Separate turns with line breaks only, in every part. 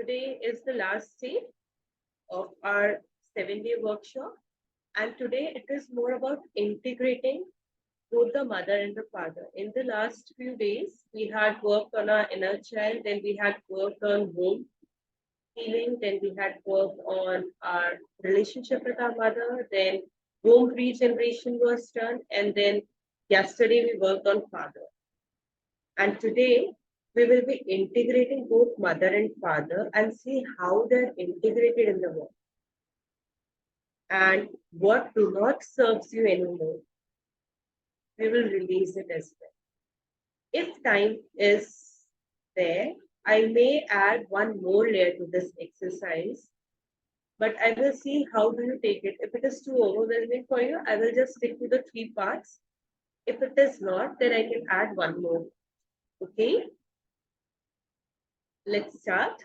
today is the last day of our 7-day workshop. And today it is more about integrating both the mother and the father. In the last few days, we had worked on our inner child, then we had worked on home healing, then we had worked on our relationship with our mother, then home regeneration was done, and then yesterday we worked on father. And today we will be integrating both mother and father and see how they're integrated in the world and what do not serves you anymore. We will release it as well. If time is there, I may add one more layer to this exercise, but I will see how do you take it. If it is too overwhelming for you, I will just stick to the 3 parts. If it is not, then I can add one more. Okay? Let's start.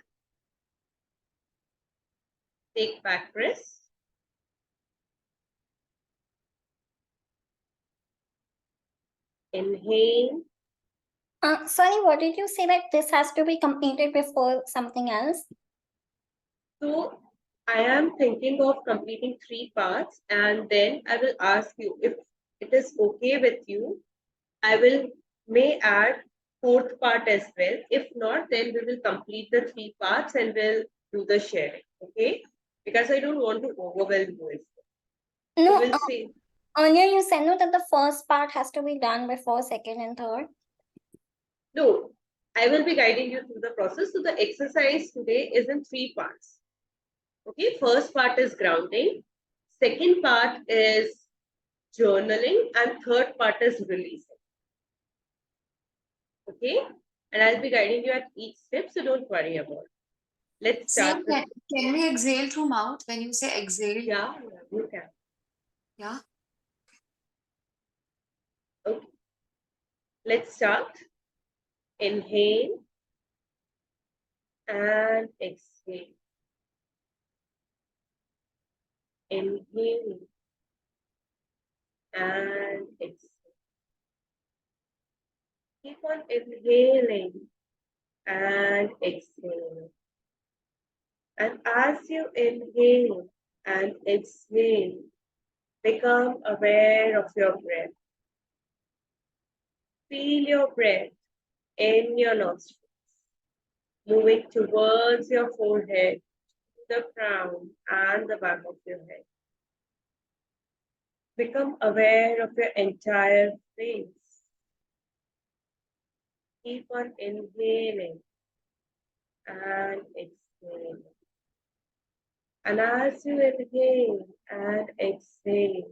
Take back press. Inhale.
Sorry, what did you say that this has to be completed before something else?
So I am thinking of completing 3 parts and then I will ask you if it is okay with you. I may add 4th part as well. If not, then we will complete the 3 parts and we'll do the sharing. Okay? Because I don't want to overwhelm you.
No,
So we'll see.
earlier you said no that the first part has to be done before second and third.
No, I will be guiding you through the process. So the exercise today is in 3 parts. Okay, first part is grounding. Second part is journaling and third part is releasing. Okay, and I'll be guiding you at each step, so don't worry about it. Let's start.
Can we exhale through mouth when you say exhale?
Yeah, you can.
Yeah.
Okay. Let's start. Inhale and exhale. Inhale and exhale. Keep on inhaling and exhale. And as you inhale and exhale, become aware of your breath. Feel your breath in your nostrils, moving towards your forehead, the crown, and the back of your head. Become aware of your entire face. Keep on inhaling and exhaling. And as you inhale and exhale,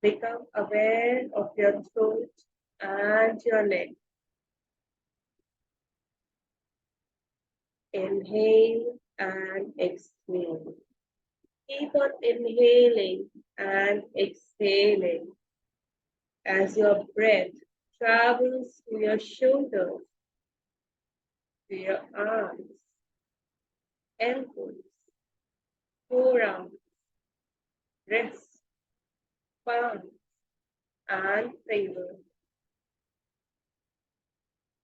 become aware of your throat and your neck. Inhale and exhale. Keep on inhaling and exhaling as your breath travels to your shoulders, to your arms, elbows, forearms, wrists, palms, and fingers.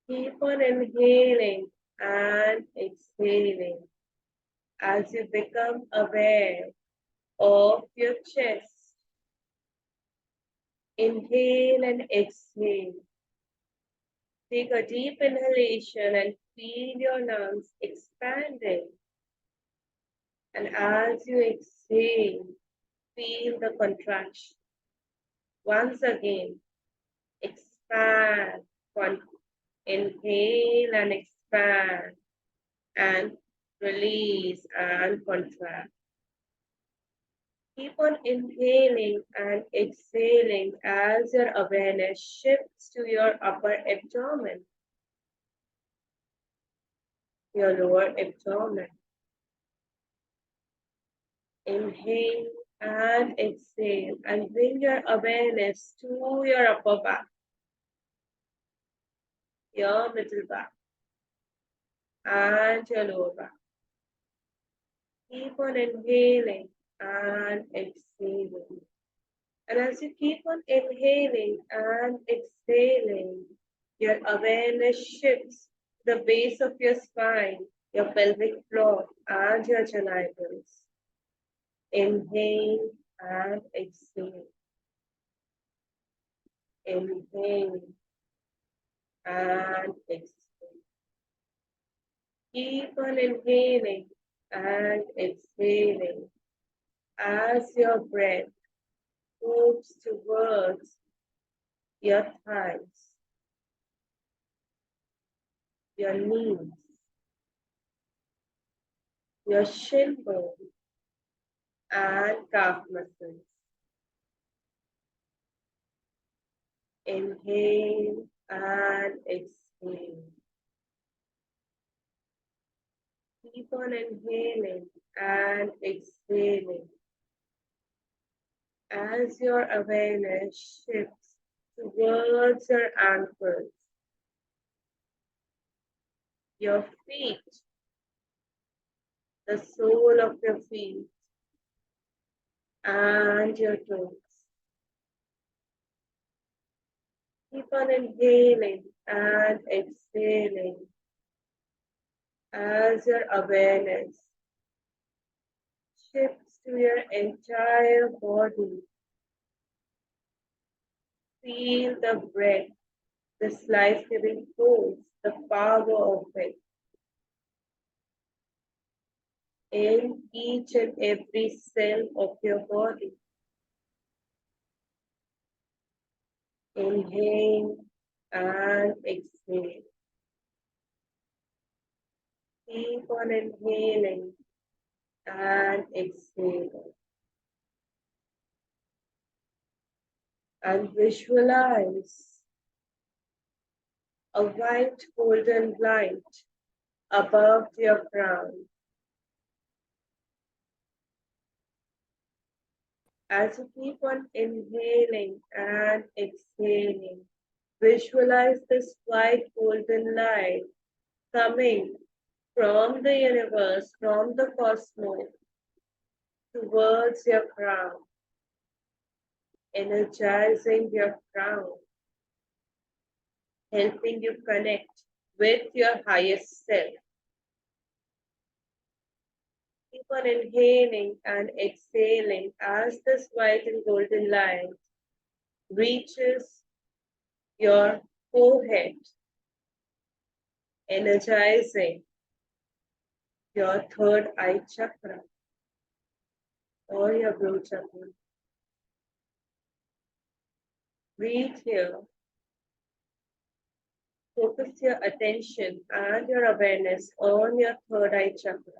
Keep on inhaling and exhaling as you become aware of your chest. Inhale and exhale. Take a deep inhalation and feel your lungs expanding. And as you exhale, feel the contraction. Once again, expand. Inhale and expand. And release and contract. Keep on inhaling and exhaling as your awareness shifts to your upper abdomen, your lower abdomen. Inhale and exhale and bring your awareness to your upper back, your middle back, and your lower back. Keep on inhaling and exhaling. And as you keep on inhaling and exhaling, your awareness shifts to the base of your spine, your pelvic floor, and your genitals. Inhale and exhale. Inhale and exhale. Keep on inhaling and exhaling as your breath moves towards your thighs, your knees, your shin bone, and calf muscles. Inhale and exhale. Keep on inhaling and exhaling as your awareness shifts towards your ankles, your feet, the sole of your feet, and your toes. Keep on inhaling and exhaling as your awareness shifts to your entire body. Feel the breath, this life-giving force, the power of it in each and every cell of your body. Inhale and exhale. Keep on inhaling and exhaling. And visualize a white golden light above your crown. As you keep on inhaling and exhaling, visualize this white golden light coming from the universe, from the cosmos, towards your crown, energizing your crown, helping you connect with your highest self. Keep on inhaling and exhaling as this white and golden light reaches your forehead, energizing your third eye chakra or your root chakra. Breathe here. Focus your attention and your awareness on your third eye chakra.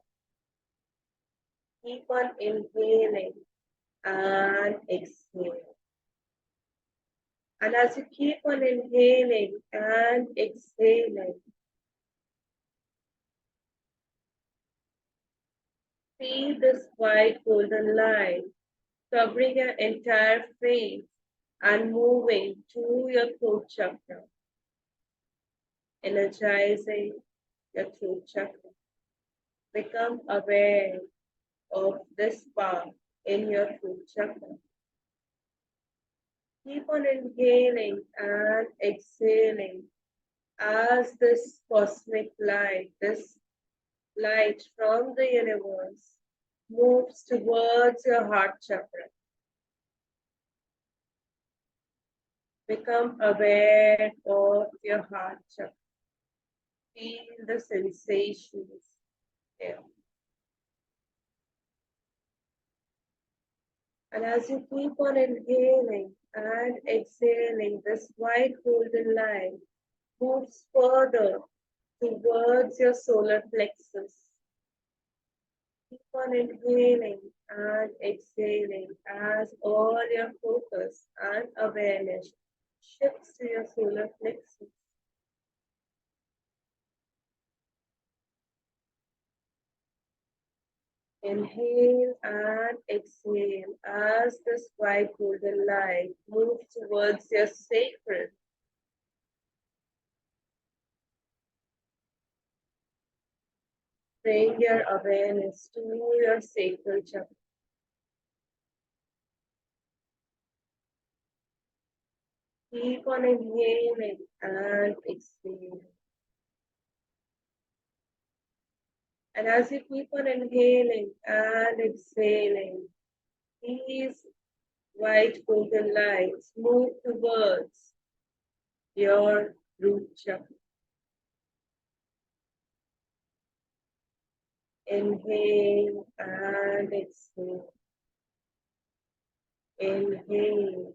Keep on inhaling and exhaling. And as you keep on inhaling and exhaling, see this white golden light covering your entire face and moving to your throat chakra, energizing your throat chakra. Become aware of this spark in your throat chakra. Keep on inhaling and exhaling as this cosmic light, this light from the universe, moves towards your heart chakra. Become aware of your heart chakra. Feel the sensations there. And as you keep on inhaling and exhaling, this white golden light moves further towards your solar plexus. Keep on inhaling and exhaling as all your focus and awareness shifts to your solar plexus. Inhale and exhale as this white golden light moves towards your sacral. Bring your awareness to your sacral chakra. Keep on inhaling and exhaling. And as you keep on inhaling and exhaling, these white golden lines move towards your root chakra. Inhale and exhale. Inhale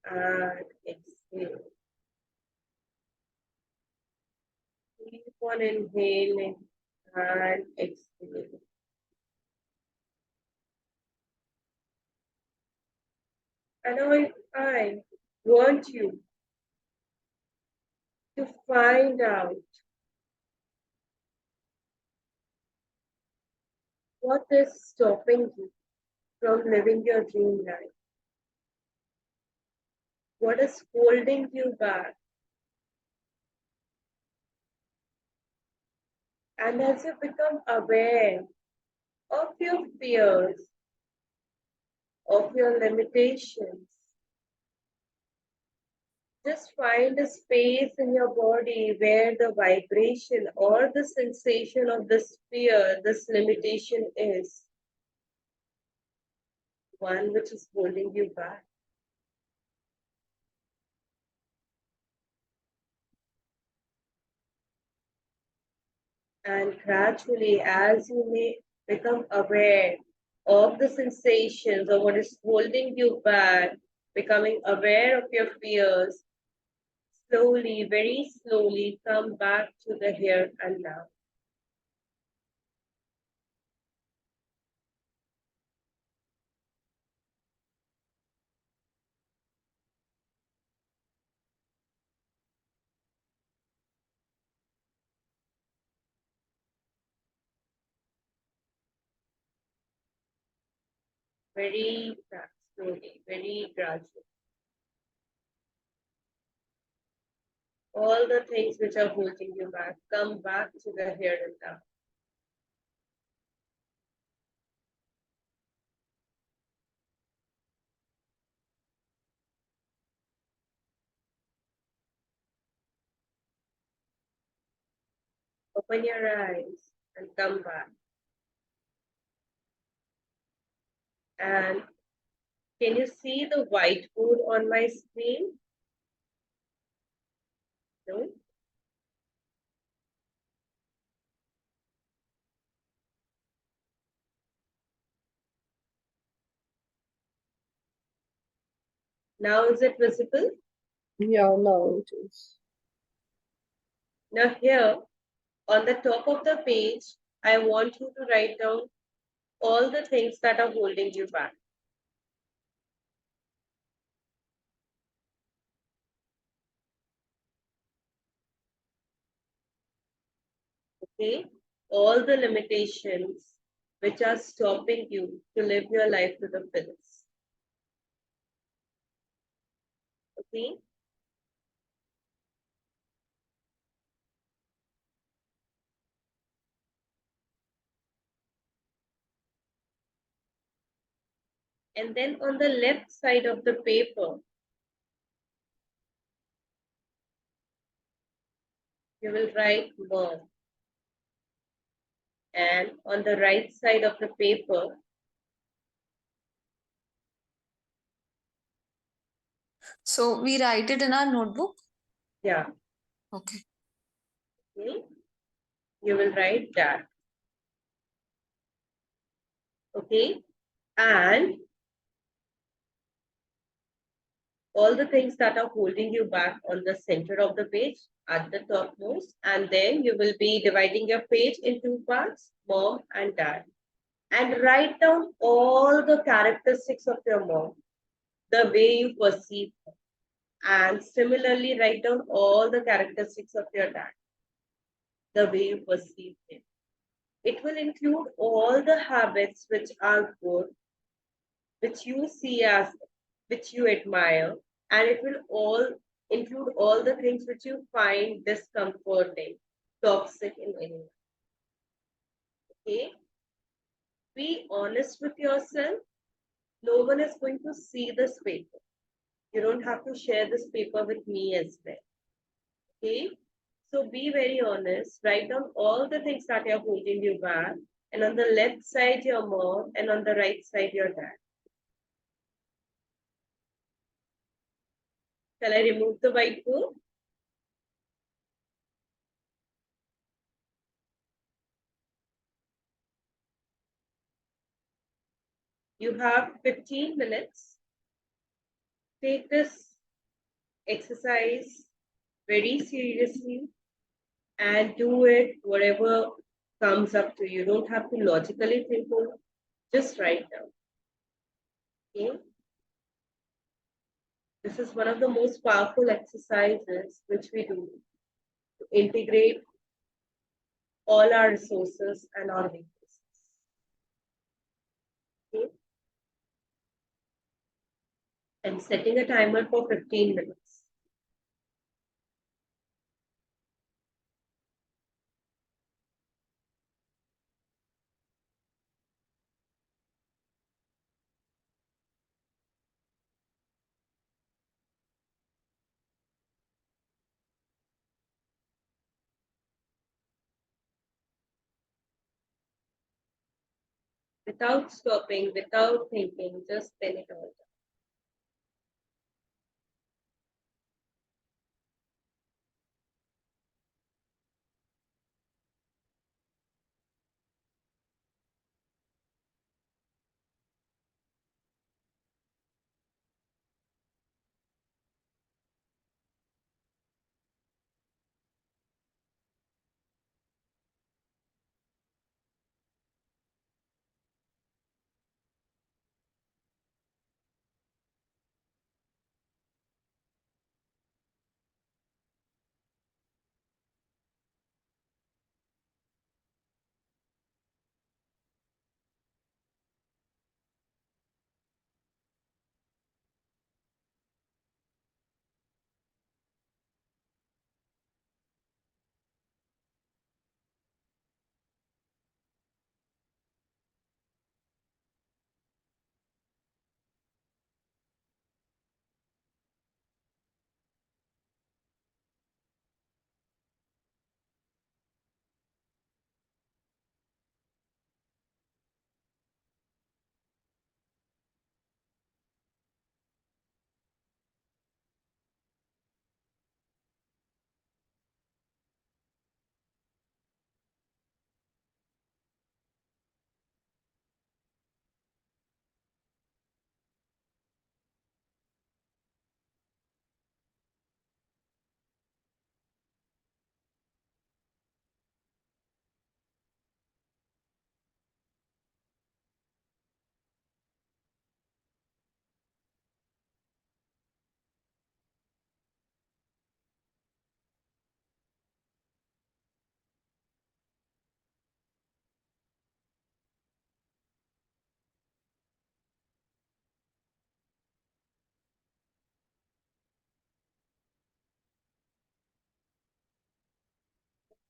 and exhale. Keep on inhaling and exhaling. And I want you to find out what is stopping you from living your dream life. What is holding you back? And as you become aware of your fears, of your limitations, just find a space in your body where the vibration or the sensation of this fear, this limitation is one which is holding you back. And gradually, as you may become aware of the sensations of what is holding you back, becoming aware of your fears, slowly, very slowly come back to the here and now. Very slowly, very gradually. All the things which are holding you back, come back to the here and now. Open your eyes and come back. And can you see the whiteboard on my screen? No? Now is it visible?
Yeah, now it is.
Now here, on the top of the page, I want you to write down all the things that are holding you back. Okay? All the limitations which are stopping you to live your life to the fullest. Okay? And then on the left side of the paper, you will write mom. And on the right side of the paper,
So we write it in our notebook.
yeah,
Okay.
okay, you will write that. Okay? And all the things that are holding you back on the center of the page at the topmost, and then you will be dividing your page in two parts, mom and dad. And write down all the characteristics of your mom, the way you perceive her. And similarly, write down all the characteristics of your dad, the way you perceive him. It will include all the habits which are good, which you see as, which you admire, and it will all include all the things which you find discomforting, toxic in anyone. Okay? Be honest with yourself. No one is going to see this paper. You don't have to share this paper with me as well. Okay? So be very honest. Write down all the things that are holding you back And on the left side, your mom, and on the right side, your dad. Shall I remove the whiteboard? You have 15 minutes. Take this exercise very seriously and do it whatever comes up to you. You don't have to logically think over it. Just write down. Okay? This is one of the most powerful exercises which we do to integrate all our resources and our weaknesses. Okay? And setting a timer for 15 minutes. Without stopping, without thinking, just pen it all down.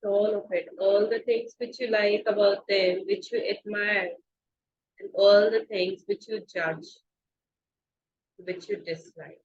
All of it, all the things which you like about them, which you admire, and all the things which you judge, which you dislike.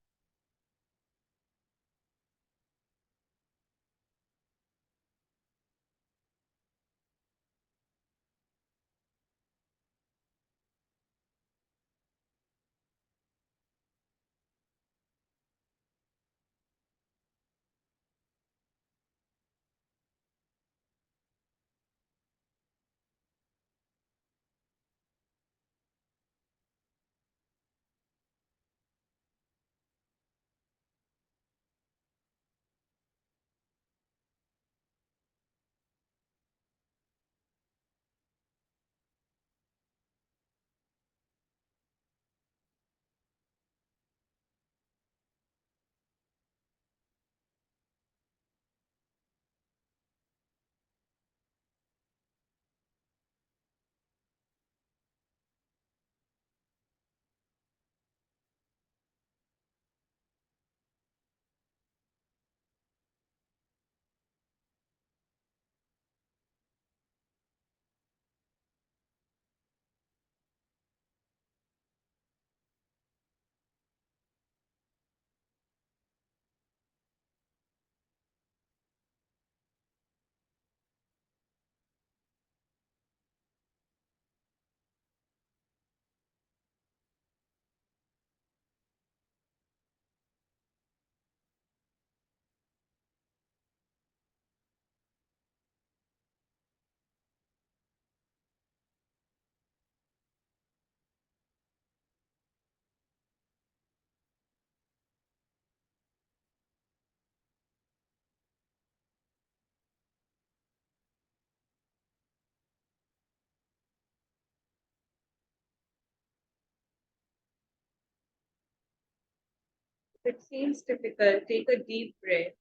If it seems difficult, take a deep breath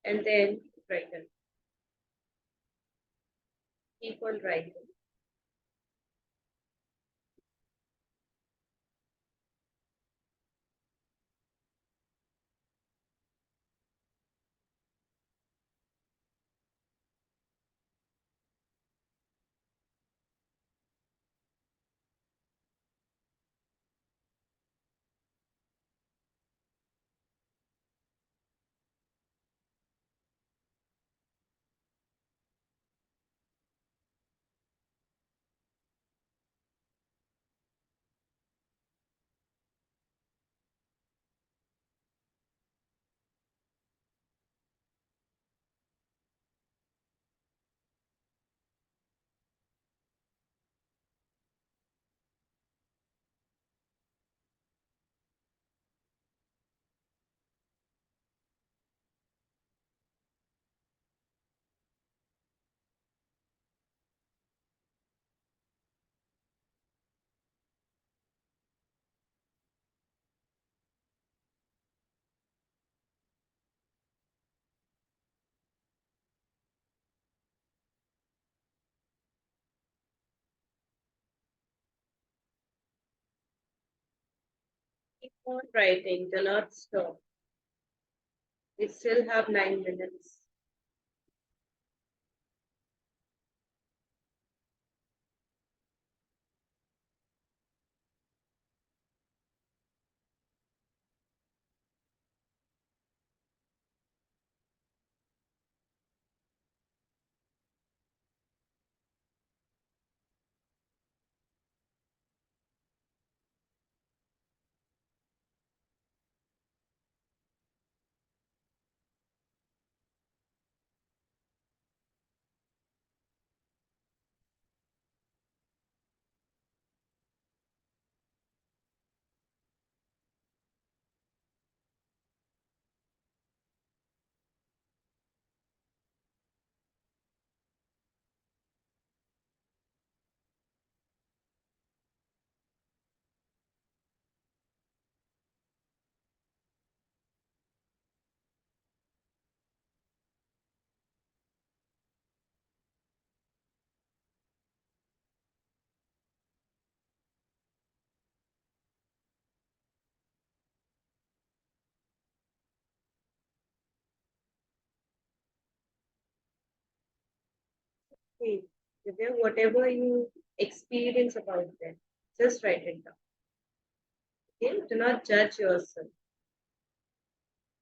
and then write it. Keep on writing. Keep on writing. Do not stop. We still have 9 minutes. Hey, Divya, whatever you experience about them, just write it down. Okay? Do not judge yourself.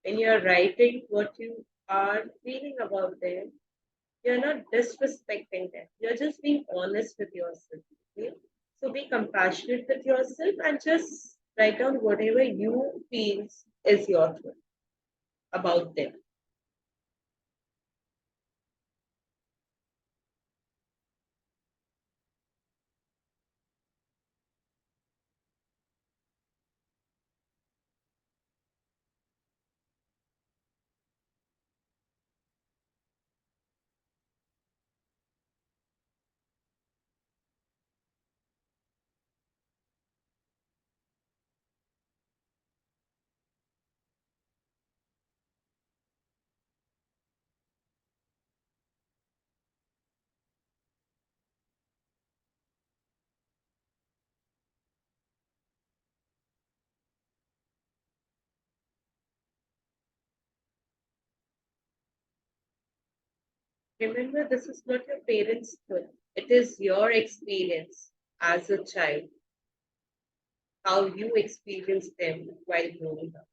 When you're writing what you are feeling about them, you're not disrespecting them. You're just being honest with yourself. Okay? So be compassionate with yourself and just write down whatever you feel is your truth about them. 'Remember, this is not your parents' truth. It is your experience as a child, how you experience them while growing up.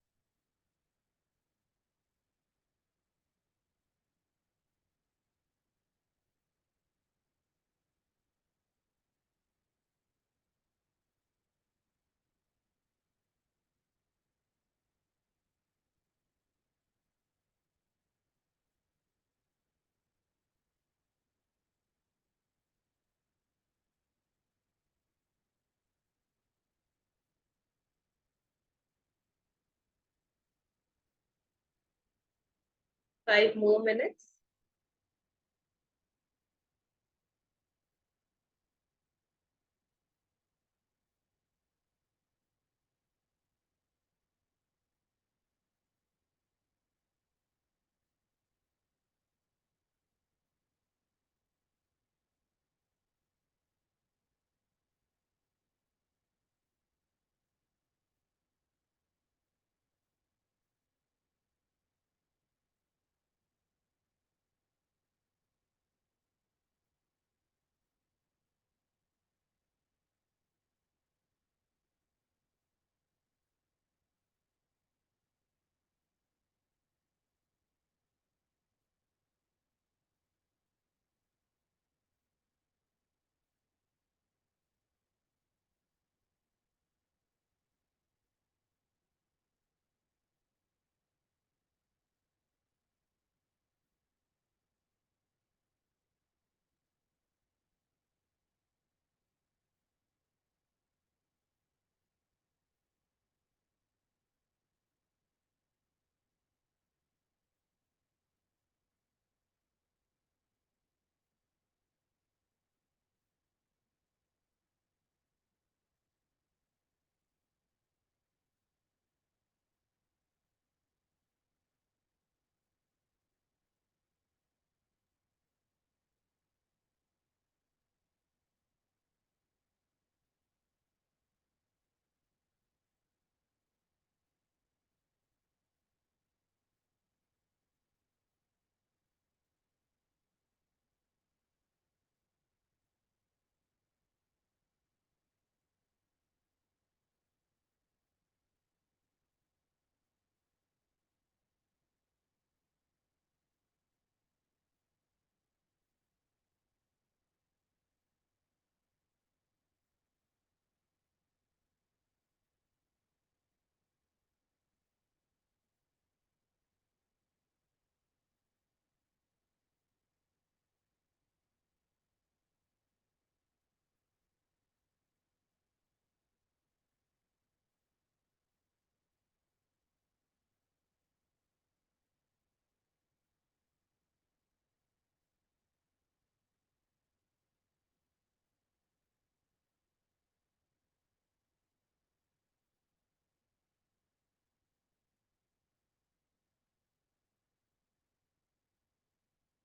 5 more minutes.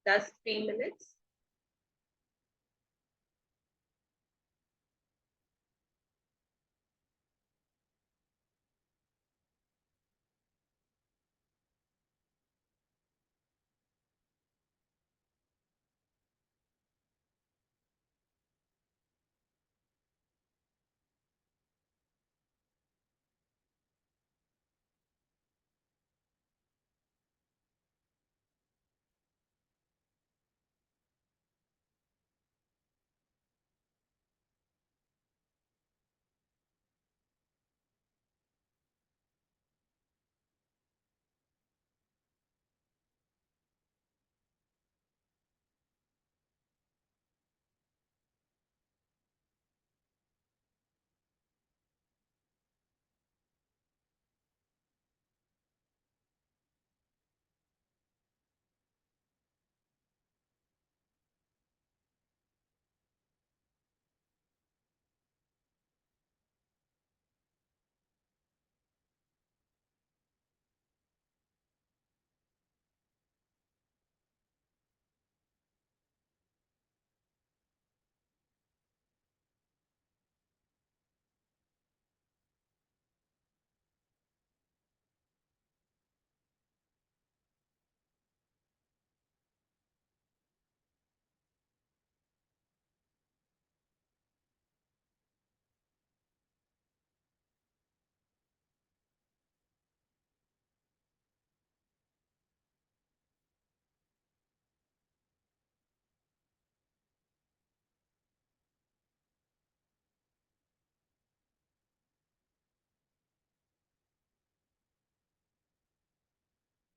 That's 3 minutes.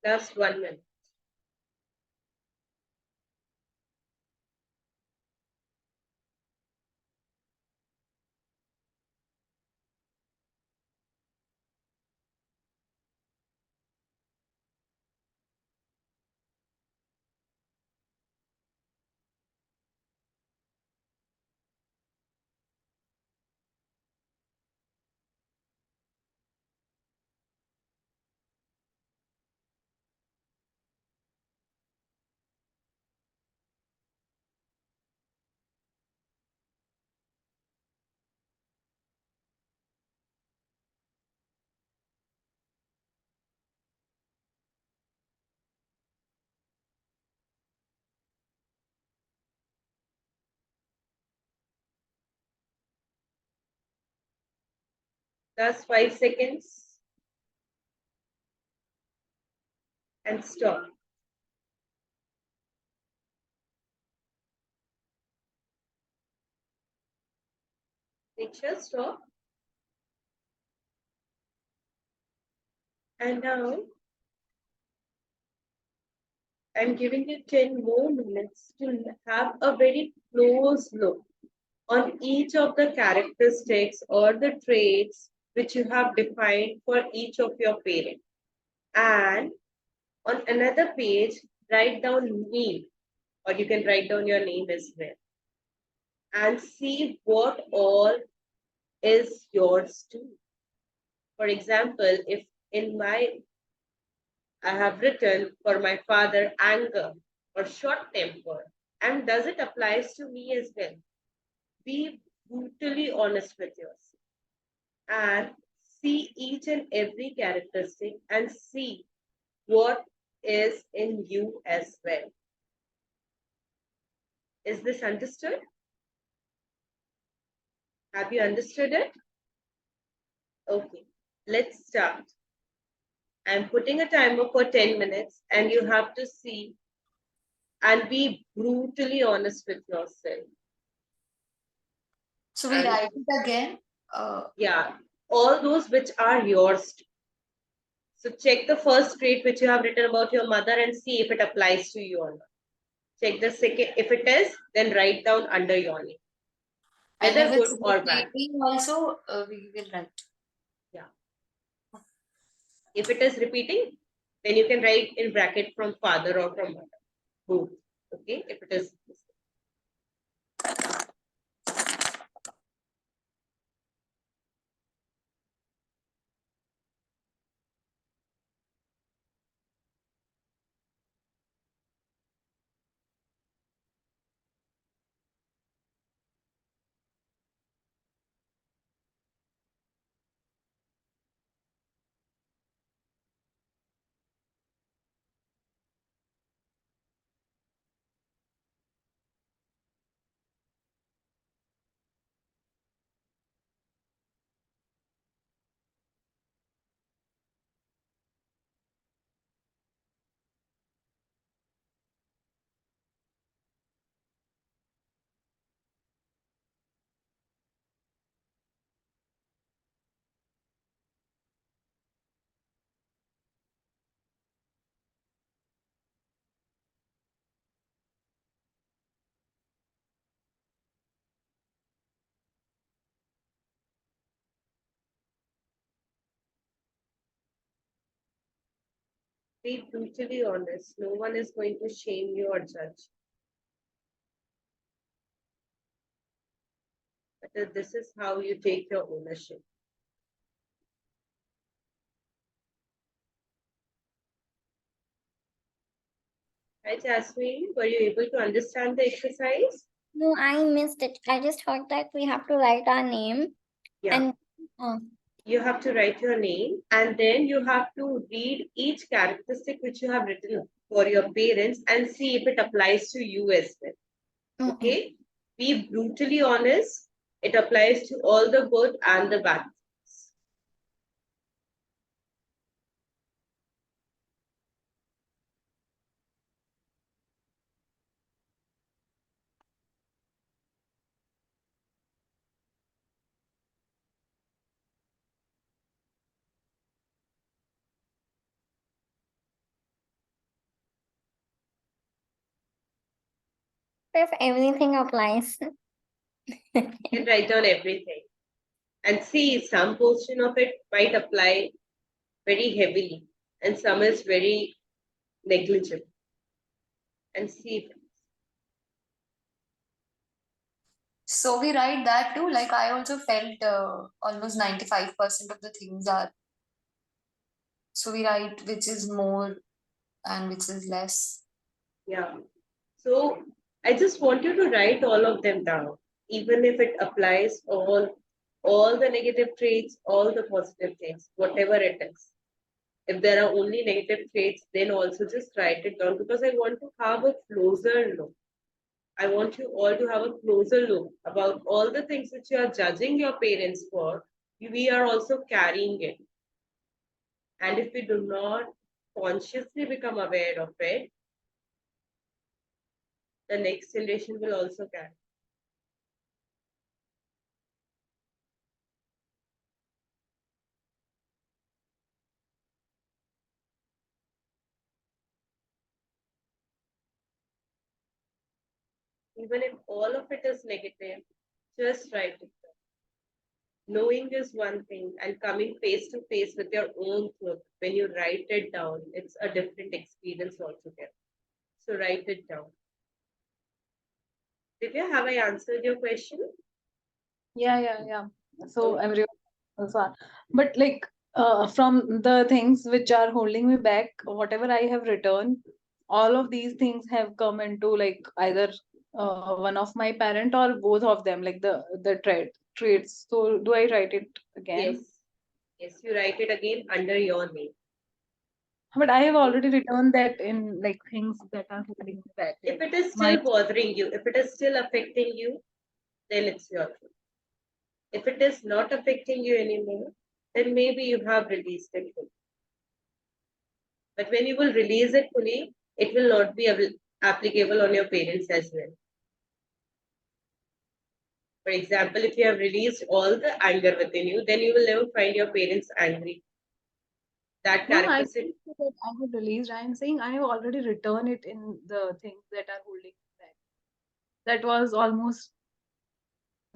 That's 1 minute. That's 5 seconds. And stop. Picture stop. And now I'm giving you 10 more minutes to have a very close look on each of the characteristics or the traits which you have defined for each of your parents. And on another page, write down name, or you can write down your name as well. And see what all is yours too. For example, if in my I have written for my father anger or short temper, and does it applies to me as well? Be brutally honest with yourself and see each and every characteristic and see what is in you as well. Is this understood? Have you understood it? Okay, let's start. I'm putting a timer for 10 minutes and you have to see and be brutally honest with yourself.
So we
And
write it again.
yeah, all those which are yours too. So check the first trait which you have written about your mother and see if it applies to you or not. Check the second. If it is, then write down under your name,
And
whether
if it's
good or bad.
repeating also, we will write.
Yeah. If it is repeating, then you can write in bracket from father or from mother. Both. Okay. If it is. Be brutally honest. No one is going to shame you or judge. But this is how you take your ownership. Right, Jasmine? Were you able to understand the exercise?
No, I missed it. I just heard that we have to write our name
Yeah.
and
You have to write your name and then you have to read each characteristic which you have written for your parents and see if it applies to you as well. Okay? Be brutally honest. It applies to all the good and the bad.
if everything applies.
You can write down everything and see some portion of it might apply very heavily and some is very negligible. And see if
So we write that too. Like I also felt almost 95% of the things are. So we write which is more and which is less.
yeah. So I just want you to write all of them down, even if it applies all the negative traits, all the positive traits, whatever it is. If there are only negative traits, then also just write it down because I want to have a closer look. I want you all to have a closer look about all the things which you are judging your parents for. We are also carrying it. And if we do not consciously become aware of it, the next generation will also carry. Even if all of it is negative, just write it down. Knowing is one thing, and coming face to face with your own truth, when you write it down, it's a different experience altogether. So write it down. Divya, have I answered your question?
Yeah. So everyone also, but like from the things which are holding me back, whatever I have written, all of these things have come into like either one of my parent or both of them, like the traits. So do I write it again?
Yes. Yes, you write it again under your name.
But I have already written that in like things that are holding me back.
If
Like
it is
my
still bothering you, if it is still affecting you, then it's your truth. If it is not affecting you anymore, then maybe you have released it fully. But when you will release it fully, it will not be applicable on your parents as well. For example, if you have released all the anger within you, then you will never find your parents angry. That
no, I
characteristic,
didn't say that I have released. I am saying I have already written it in the things that are holding me back. That was almost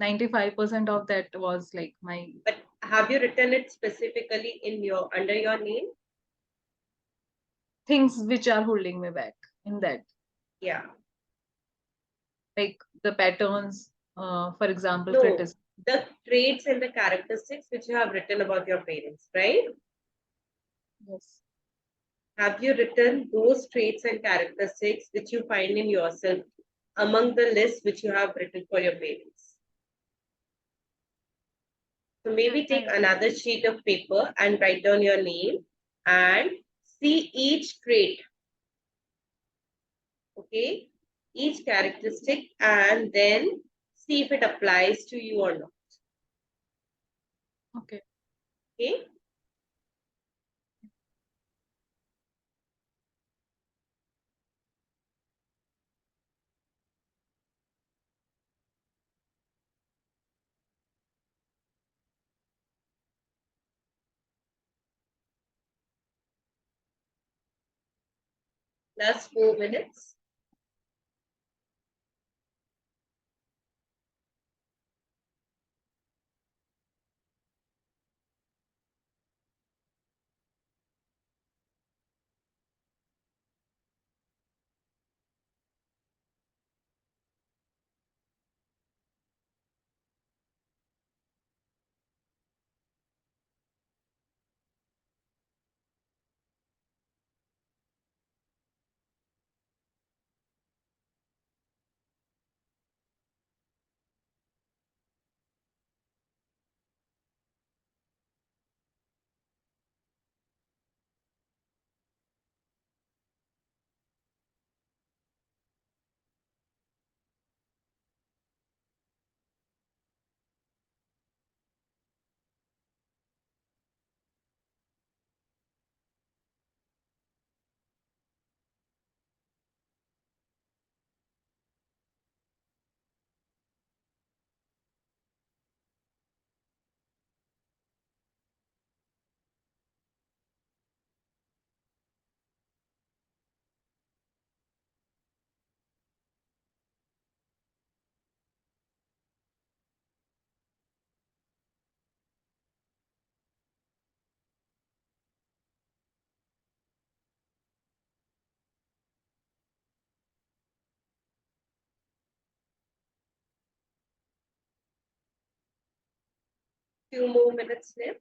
95% of that was like my
but have you written it specifically in your under your name?
things which are holding me back in that,
Yeah.
like the patterns, for example,
No,
criticism.
the traits and the characteristics which you have written about your parents, right?
Yes.
Have you written those traits and characteristics which you find in yourself among the list which you have written for your parents? So maybe take another sheet of paper and write down your name and see each trait, okay? Each characteristic and then see if it applies to you or not,
Okay.
okay? Last 4 minutes. Few more minutes left.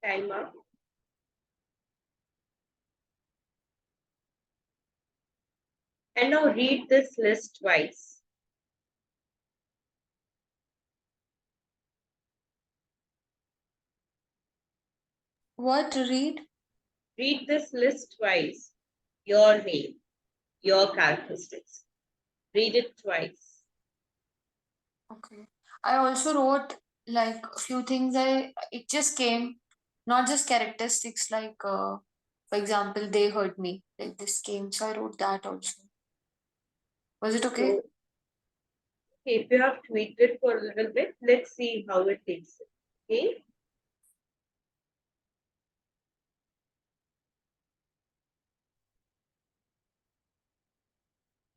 Time up. And now read this list twice.
What to read?
Read this list twice. Your name, your characteristics. Read it twice.
Okay. I also wrote like a few things. It just came, not just characteristics like for example, they hurt me. Like this came. So I wrote that also. Was it okay?
So, if you have tweaked it for a little bit, let's see how it takes it. Okay.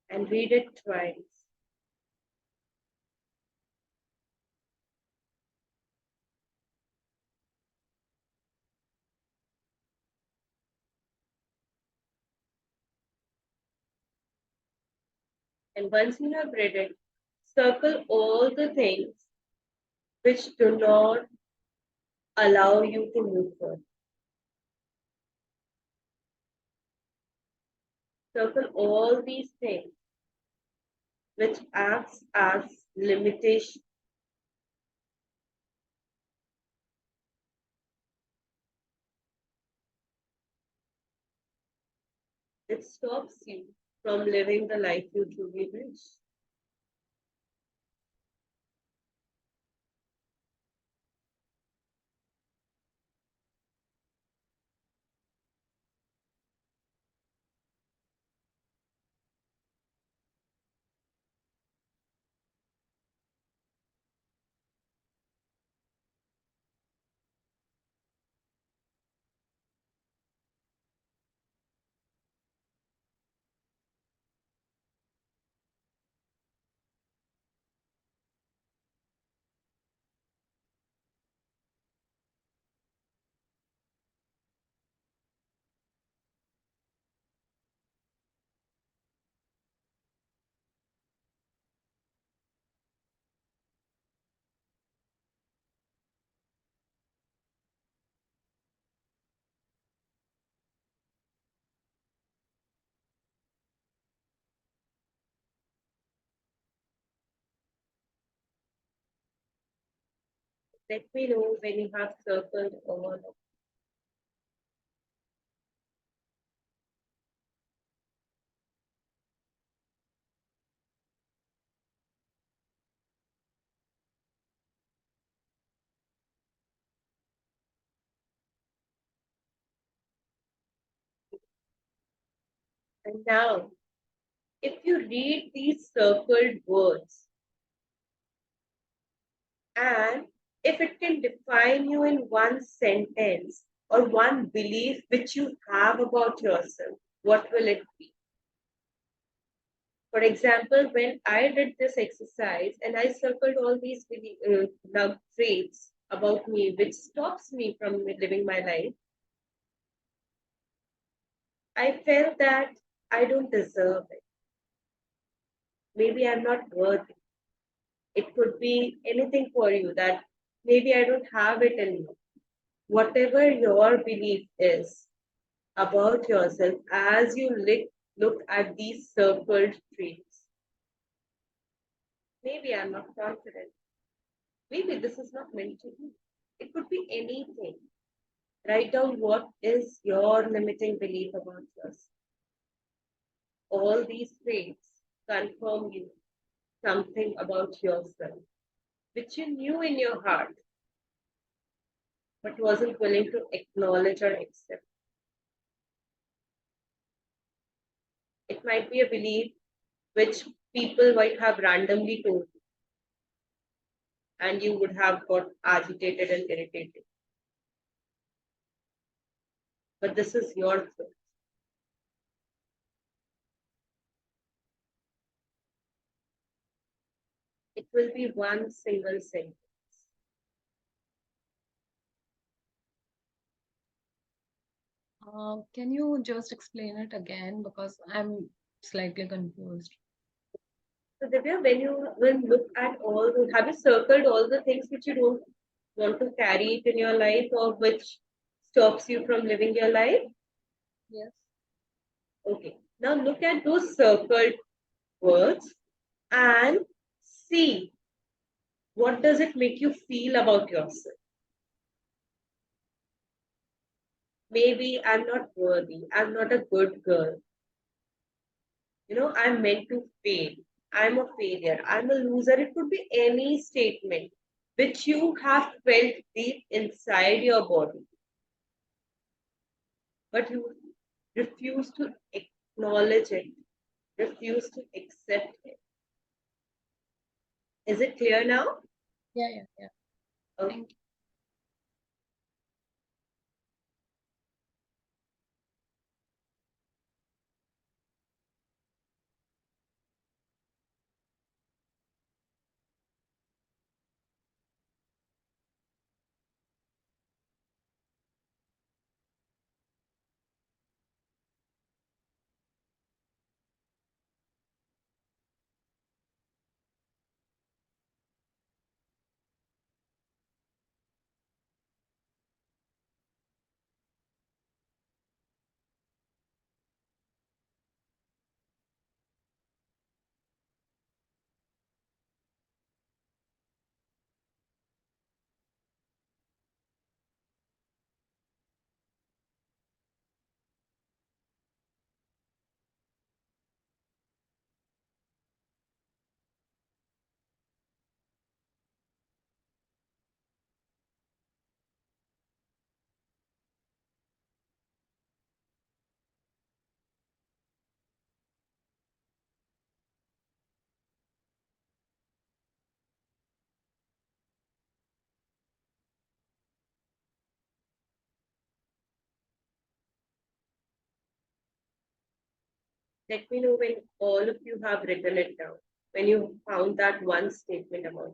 And read it twice. And once you have read it, circle all the things which do not allow you to move forward. Circle all these things which acts as limitation. It stops you from living the life you truly wish. Let me know when you have circled all of And now, if you read these circled words, and if it can define you in one sentence or one belief which you have about yourself, what will it be? For example, when I did this exercise and I circled all these traits about me, which stops me from living my life, I felt that I don't deserve it. Maybe I'm not worthy. It could be anything for you that maybe I don't have it in me. Whatever your belief is about yourself as you look at these circled traits. Maybe I'm not confident. Maybe this is not meant to be. It could be anything. Write down what is your limiting belief about yourself. All these traits confirm you something about yourself, which you knew in your heart, but wasn't willing to acknowledge or accept. It might be a belief which people might have randomly told you, and you would have got agitated and irritated. But this is your truth. It will be one single sentence.
Can you just explain it again because I'm slightly confused.
So Divya, when you will look at all the, have you circled all the things which you don't want to carry it in your life or which stops you from living your life?
Yes.
Okay. Now look at those circled words and see what does it make you feel about yourself. Maybe I'm not worthy. I'm not a good girl. I'm meant to fail. I'm a failure. I'm a loser. It could be any statement which you have felt deep inside your body, but you refuse to acknowledge it, refuse to accept it. Is it clear now?
Yeah.
Okay.
Thank you.
Let me know when all of you have written it down, when you found that one statement about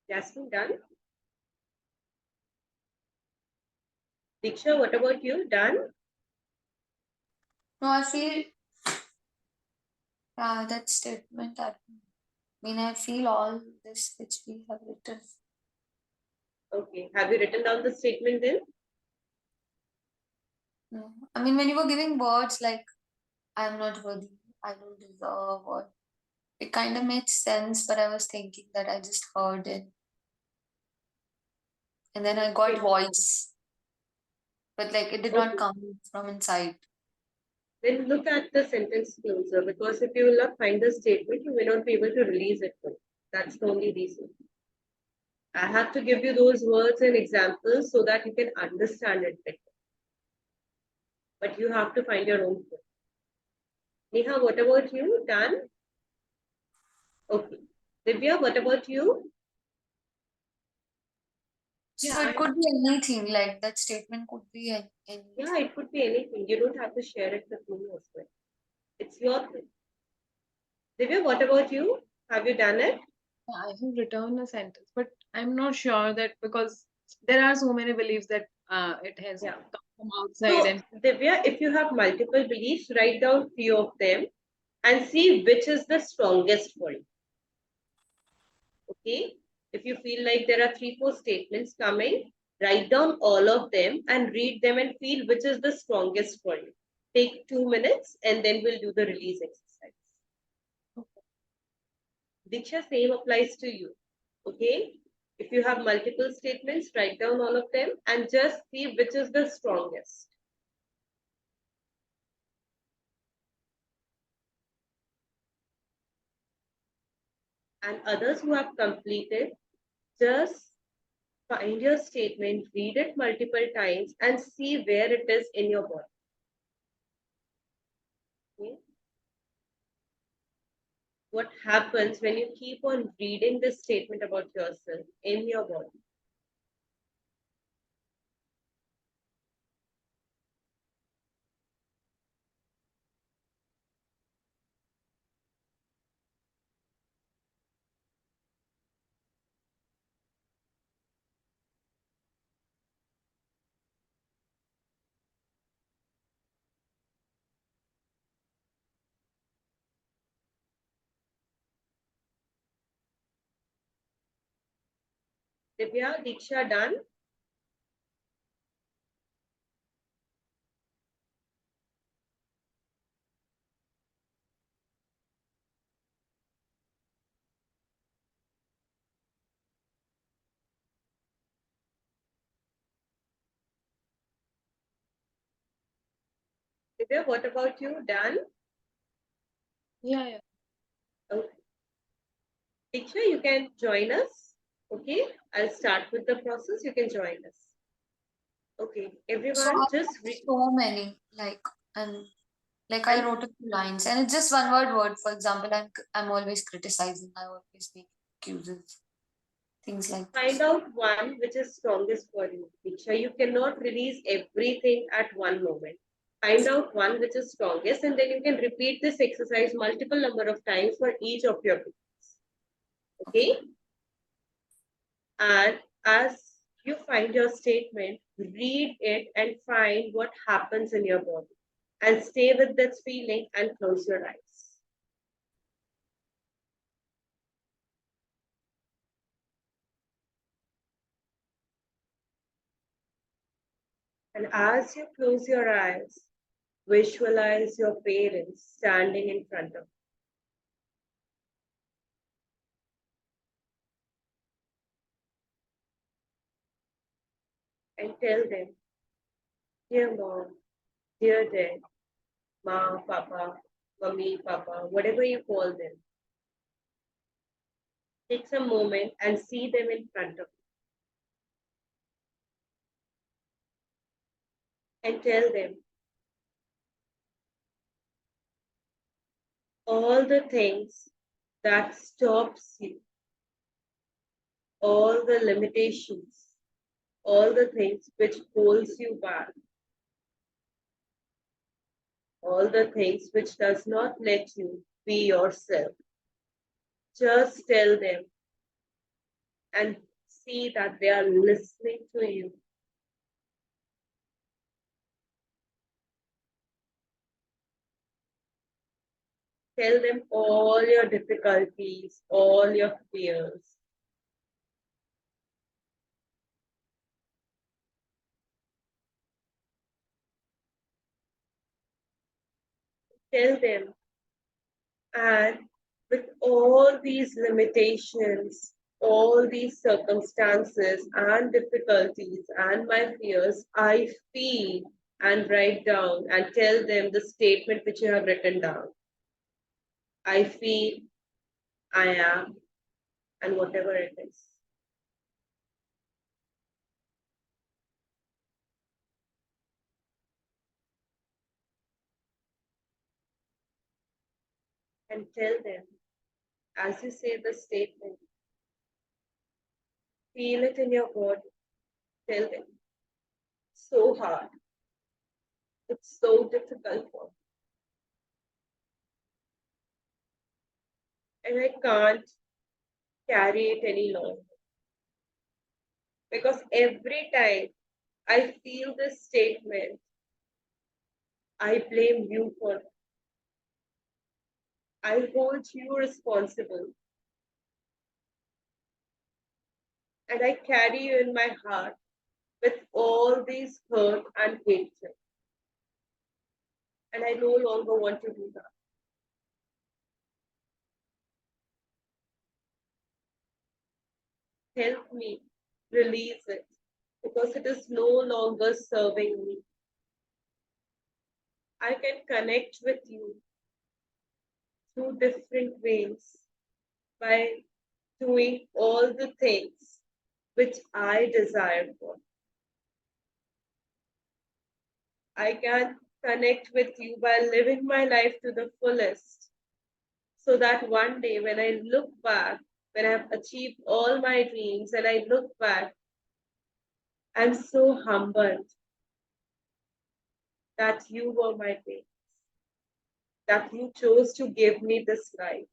it. Jasmine, done? Diksha, what about you? Done?
No, I feel that statement. I feel all this which we have written.
Okay. Have you written down the statement then?
No. When you were giving words like I'm not worthy, I don't deserve, or it kind of made sense, but I was thinking that I just heard it. And then I got
Okay.
voice, but like it did
Okay.
not come from inside.
Then look at the sentence closer because if you will not find the statement, you may not be able to release it. That's the only reason. I have to give you those words and examples so that you can understand it better. but you have to find your own flow. Neha, what about you? Done? Okay. Divya, what about you?
So
Yeah,
it could be anything, like that statement could be anything.
Yeah, it could be anything. You don't have to share it with me as well. It's your thing. Divya, what about you? Have you done it?
I have written a sentence, but I'm not sure that because there are so many beliefs that it has
Yeah.
come from outside
So,
and
Divya, if you have multiple beliefs, write down few of them and see which is the strongest for you. Okay? If you feel like there are 3, 4 statements coming, write down all of them and read them and feel which is the strongest for you. Take 2 minutes and then we'll do the release exercise. Diksha, same applies to you. Okay? If you have multiple statements, write down all of them and just see which is the strongest. And others who have completed, just find your statement, read it multiple times, and see where it is in your body. Okay? What happens when you keep on reading this statement about yourself in your body? Divya, Diksha, done? Divya, what about you? Done?
yeah.
Okay. Diksha, you can join us. Okay, I'll start with the process. You can join us. Okay,
So
everyone,
I
just
have so many, and like I
and
wrote a few lines, and it's just one word. For example, I'm always criticizing. I always make excuses, things like
find
this.
out one which is strongest for you. Diksha, you cannot release everything at one moment. Find out one which is strongest, and then you can repeat this exercise multiple number of times for each of your beliefs. Okay? And as you find your statement, read it and find what happens in your body. And stay with this feeling and close your eyes. And as you close your eyes, visualize your parents standing in front of you and tell them, dear mom, dear dad, ma, papa, mummy, papa, whatever you call them. Take some moment and see them in front of you and tell them all the things that stops you, all the limitations, all the things which holds you back, all the things which does not let you be yourself. Just tell them and see that they are listening to you. Tell them all your difficulties, all your fears. Tell them, and with all these limitations, all these circumstances and difficulties and my fears, I feel, and write down and tell them the statement which you have written down. I feel, I am, and whatever it is. and tell them, as you say the statement, feel it in your body. Tell them, so hard. It's so difficult for me. And I can't carry it any longer. Because every time I feel this statement, I blame you for it. I hold you responsible. And I carry you in my heart with all these hurt and hatred. And I no longer want to do that. Help me release it because it is no longer serving me. I can connect with you through different ways by doing all the things which I desire for. I can connect with you by living my life to the fullest so that one day when I look back, when I've achieved all my dreams and I look back, I'm so humbled that you were my parents, that you chose to give me this life.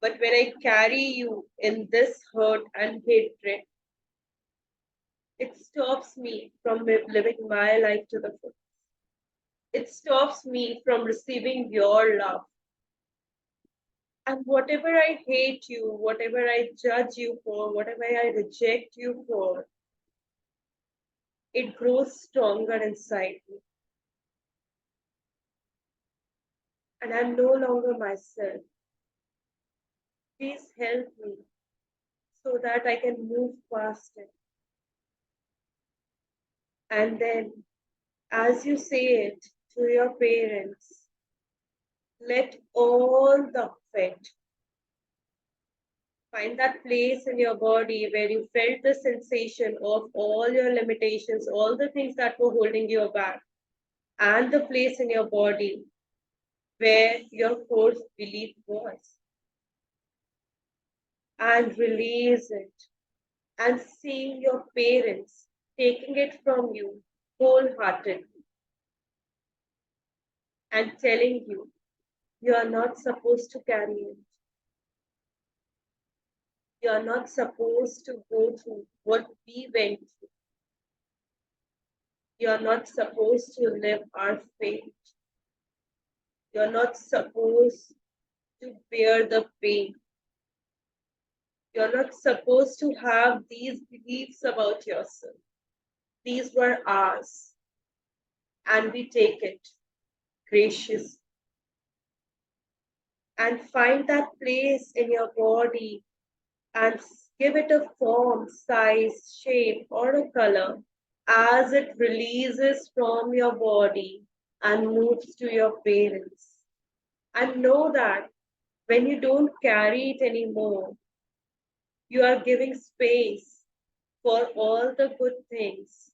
But when I carry you in this hurt and hatred, it stops me from living my life to the fullest. It stops me from receiving your love. And whatever I hate you, whatever I judge you for, whatever I reject you for, it grows stronger inside me. And I'm no longer myself. Please help me so that I can move past it. And then, as you say it to your parents, let all the effect find that place in your body where you felt the sensation of all your limitations, all the things that were holding you back, and the place in your body where your core belief was. And release it. And seeing your parents taking it from you wholeheartedly and telling you are not supposed to carry it. You are not supposed to go through what we went through. You are not supposed to live our fate. You are not supposed to bear the pain. You are not supposed to have these beliefs about yourself. These were ours, and we take it graciously. And find that place in your body and give it a form, size, shape, or a color as it releases from your body and moves to your parents. And know that when you don't carry it anymore, you are giving space for all the good things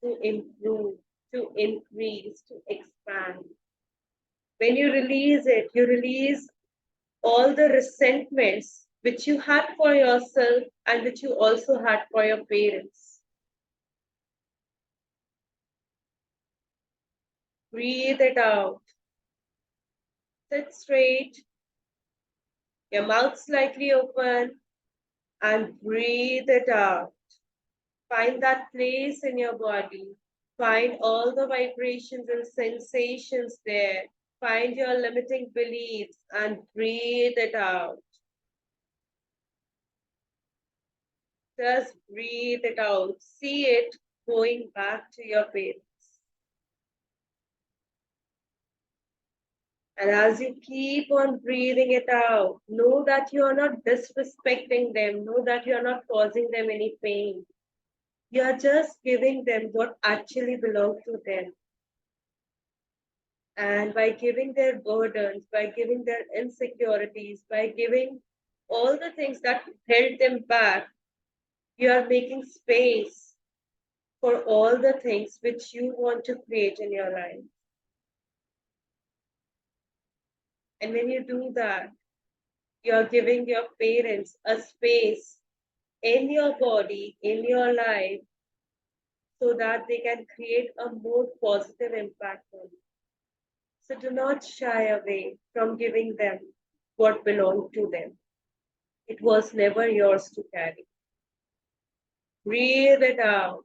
to improve, to increase, to expand. When you release it, you release all the resentments which you had for yourself and which you also had for your parents. Breathe it out. Sit straight, your mouth slightly open, and breathe it out. Find that place in your body. Find all the vibrations and sensations there. Find your limiting beliefs and breathe it out. Just breathe it out. See it going back to your parents. And as you keep on breathing it out, know that you are not disrespecting them. Know that you are not causing them any pain. You are just giving them what actually belongs to them. And by giving their burdens, by giving their insecurities, by giving all the things that held them back, you are making space for all the things which you want to create in your life. And when you do that, you're giving your parents a space in your body, in your life, so that they can create a more positive impact on you. So do not shy away from giving them what belonged to them. It was never yours to carry. Breathe it out.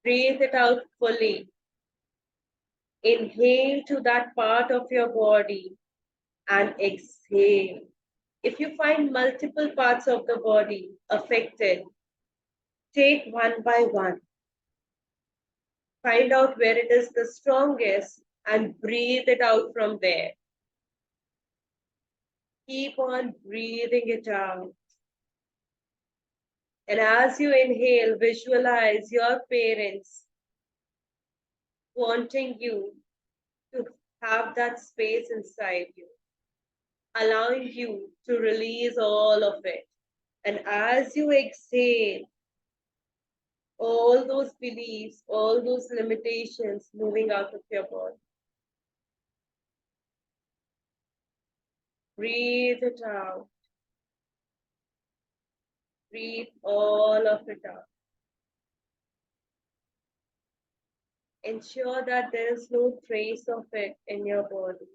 Breathe it out fully. Inhale to that part of your body and exhale. If you find multiple parts of the body affected, take one by one. Find out where it is the strongest and breathe it out from there. Keep on breathing it out. And as you inhale, visualize your parents wanting you to have that space inside you, allowing you to release all of it. And as you exhale, all those beliefs, all those limitations moving out of your body. Breathe it out. Breathe all of it out. Ensure that there is no trace of it in your body.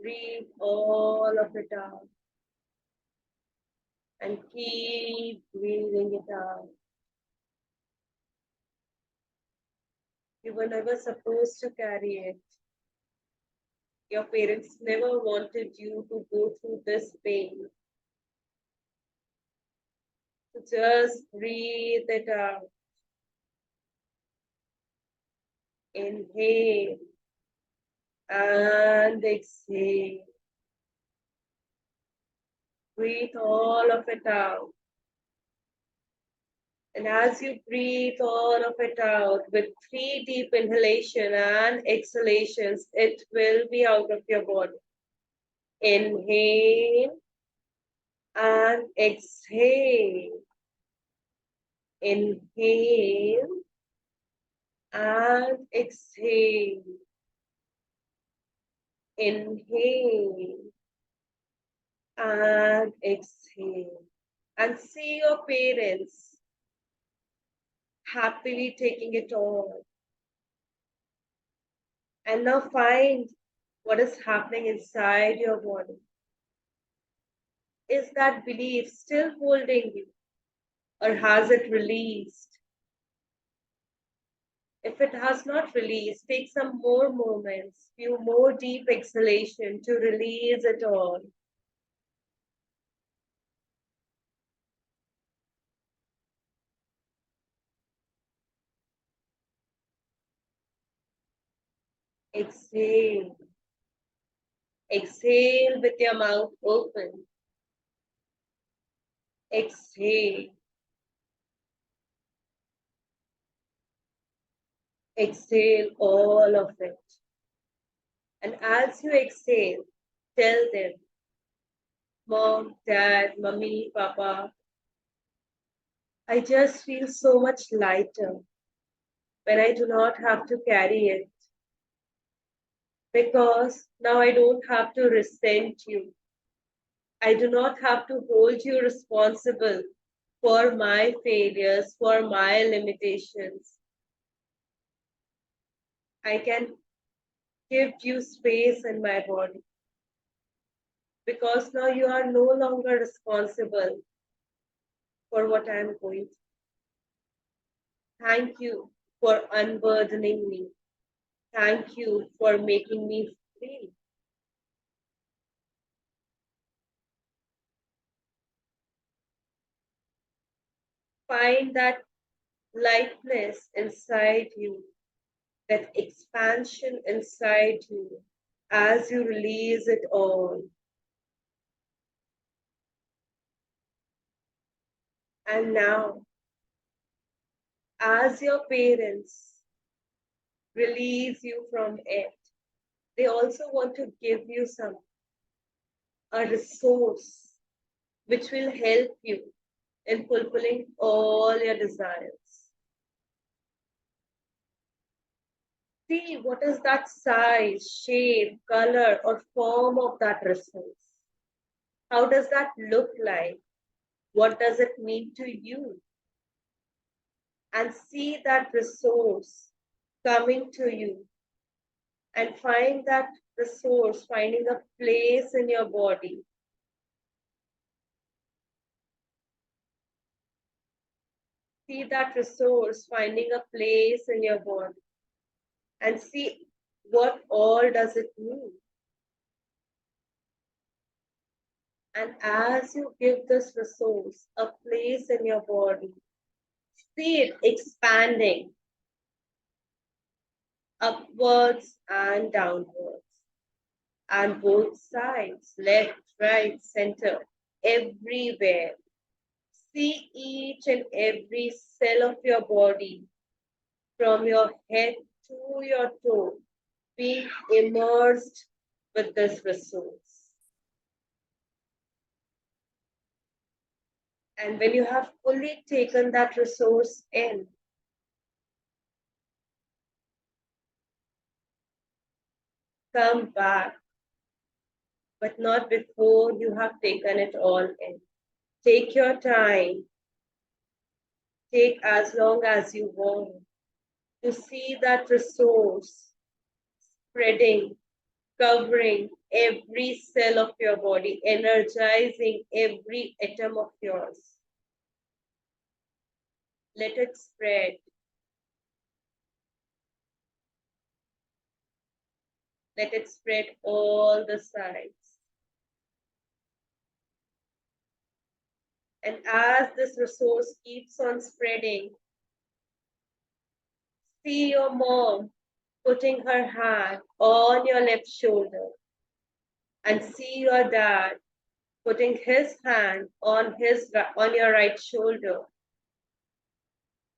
Breathe all of it out. And keep breathing it out. You were never supposed to carry it. Your parents never wanted you to go through this pain. So just breathe it out. Inhale and exhale. Breathe all of it out. And as you breathe all of it out with 3 deep inhalation and exhalations, it will be out of your body. Inhale and exhale. Inhale and exhale. Inhale and exhale. And see your parents happily taking it all. And now find what is happening inside your body. Is that belief still holding you, or has it released? If it has not released, take some more moments, few more deep exhalation to release it all. Exhale. Exhale with your mouth open. Exhale. Exhale all of it. And as you exhale, tell them, Mom, Dad, Mummy, Papa, I just feel so much lighter when I do not have to carry it. Because now I don't have to resent you. I do not have to hold you responsible for my failures, for my limitations. I can give you space in my body. Because now you are no longer responsible for what I am going through. Thank you for unburdening me. Thank you for making me free. Find that lightness inside you, that expansion inside you as you release it all. And now, as your parents release you from it, they also want to give you a resource which will help you in fulfilling all your desires. See what is that size, shape, color, or form of that resource. How does that look like? What does it mean to you? And see that resource coming to you and find that resource finding a place in your body. See that resource finding a place in your body and see what all does it mean. And as you give this resource a place in your body, see it expanding upwards and downwards, and both sides, left, right, center, everywhere. See each and every cell of your body, from your head to your toe, being immersed with this resource. And when you have fully taken that resource in, come back, but not before you have taken it all in. Take your time. Take as long as you want to see that resource spreading, covering every cell of your body, energizing every atom of yours. Let it spread. Let it spread all the sides. And as this resource keeps on spreading, see your mom putting her hand on your left shoulder, and see your dad putting his hand on your right shoulder.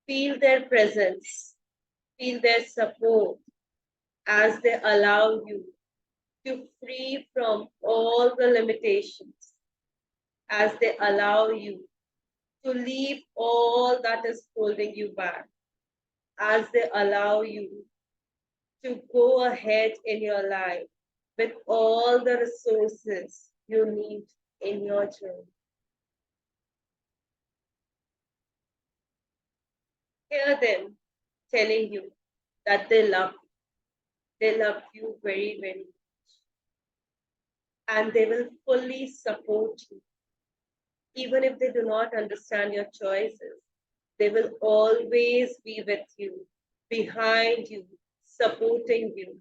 Feel their presence, feel their support as they allow you to free from all the limitations, as they allow you to leave all that is holding you back, as they allow you to go ahead in your life with all the resources you need in your journey. Hear them telling you that they love you. They love you very, very much. And they will fully support you. Even if they do not understand your choices, they will always be with you, behind you, supporting you.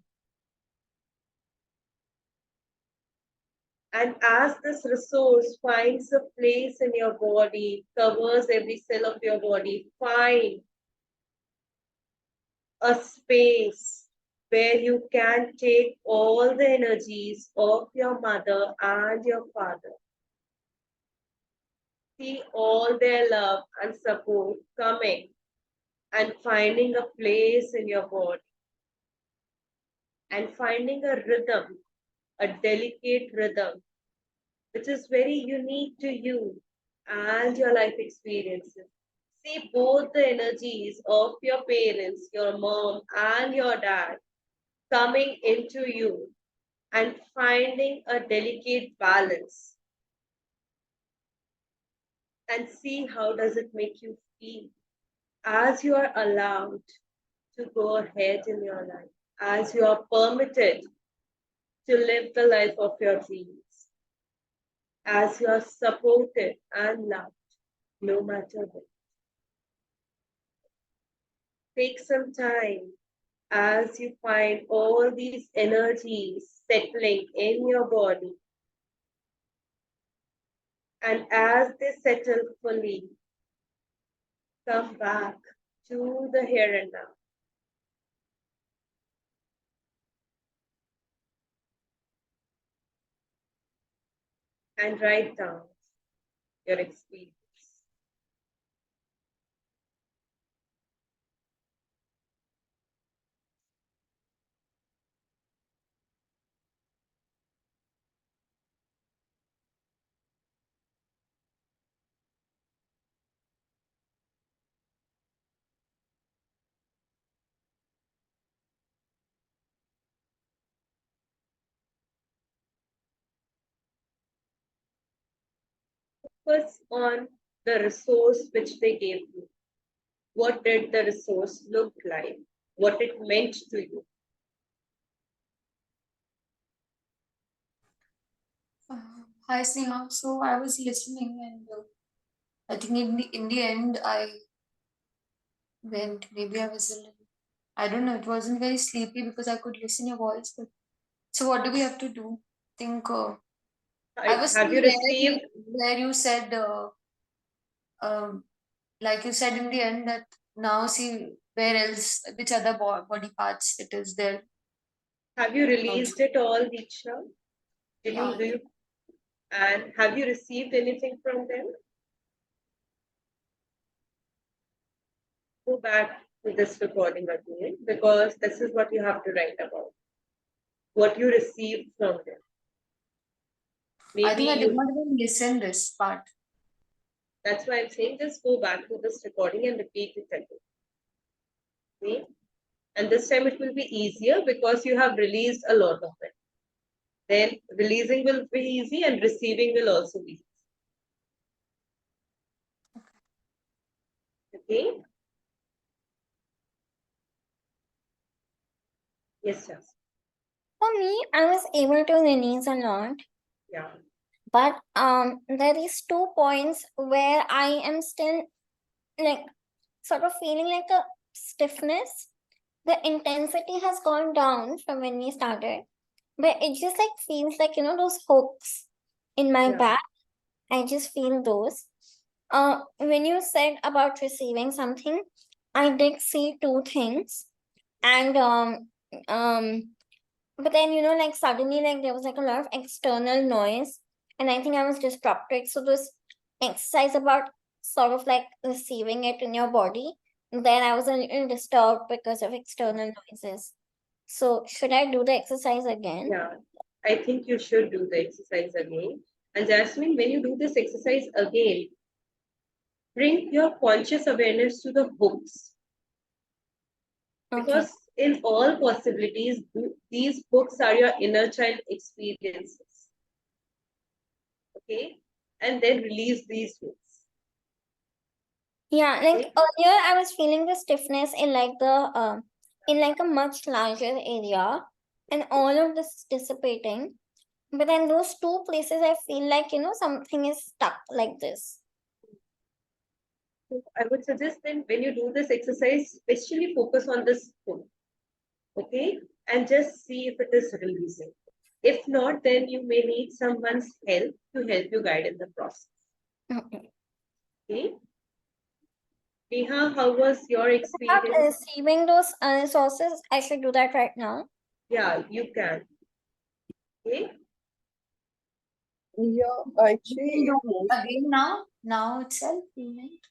And as this resource finds a place in your body, covers every cell of your body, find a space where you can take all the energies of your mother and your father. See all their love and support coming and finding a place in your body and finding a rhythm, a delicate rhythm, which is very unique to you and your life experiences. See both the energies of your parents, your mom and your dad coming into you and finding a delicate balance, and see how does it make you feel as you are allowed to go ahead in your life, as you are permitted to live the life of your dreams, as you are supported and loved no matter what. Take some time as you find all these energies settling in your body. And as they settle fully, come back to the here and now. And write down your experience. focus on the resource which they gave you. What did the resource look like? What it meant to you?
Hi, Sneha. So I was listening, and I think in the end, I went. Maybe I was a little. I don't know. It wasn't very sleepy because I could listen your voice. But so what do we have to do? Think. I was
Have you
still
received?
where you said, like you said in the end that now see where else, which other body parts it is there.
Have you released it all, Deeksha? Did
Yeah.
you do you, and have you received anything from them? Go back to this recording again, because this is what you have to write about. What you received from them.
I think I
Maybe
did
you,
not even listen this part.
that's why I'm saying just go back to this recording and repeat it again. Okay? And this time it will be easier because you have released a lot of it. Then releasing will be easy and receiving will also be easy. Okay? Yes, yes.
For me, I was able to release a lot,
Yeah.
but there is 2 points where I am still like sort of feeling like a stiffness. The intensity has gone down from when we started, but it just like feels like those hooks in my
Yeah.
back. I just feel those. When you said about receiving something, I did see two things, and but then like suddenly like there was like a lot of external noise, and I think I was disrupted. So this exercise about sort of like receiving it in your body, then I was a little disturbed because of external noises. So should I do the exercise again?
Yeah. I think you should do the exercise again. And Jasmine, when you do this exercise again, bring your conscious awareness to the hooks.
Okay.
Because in all possibilities, these books are your inner child experiences. Okay? And then release these books.
Yeah, like
Okay?
earlier I was feeling the stiffness in like the in like a much larger area, and all of this is dissipating. But then those two places I feel like something is stuck like this.
So I would suggest then when you do this exercise, especially focus on this book. Okay? And just see if it is releasing. If not, then you may need someone's help to help you guide in the process.
Okay.
Okay? Neha, how was your
About
experience?
receiving those resources, I should do that right now.
Yeah, you can. Okay?
Yeah, actually,
Again now itself, you meant?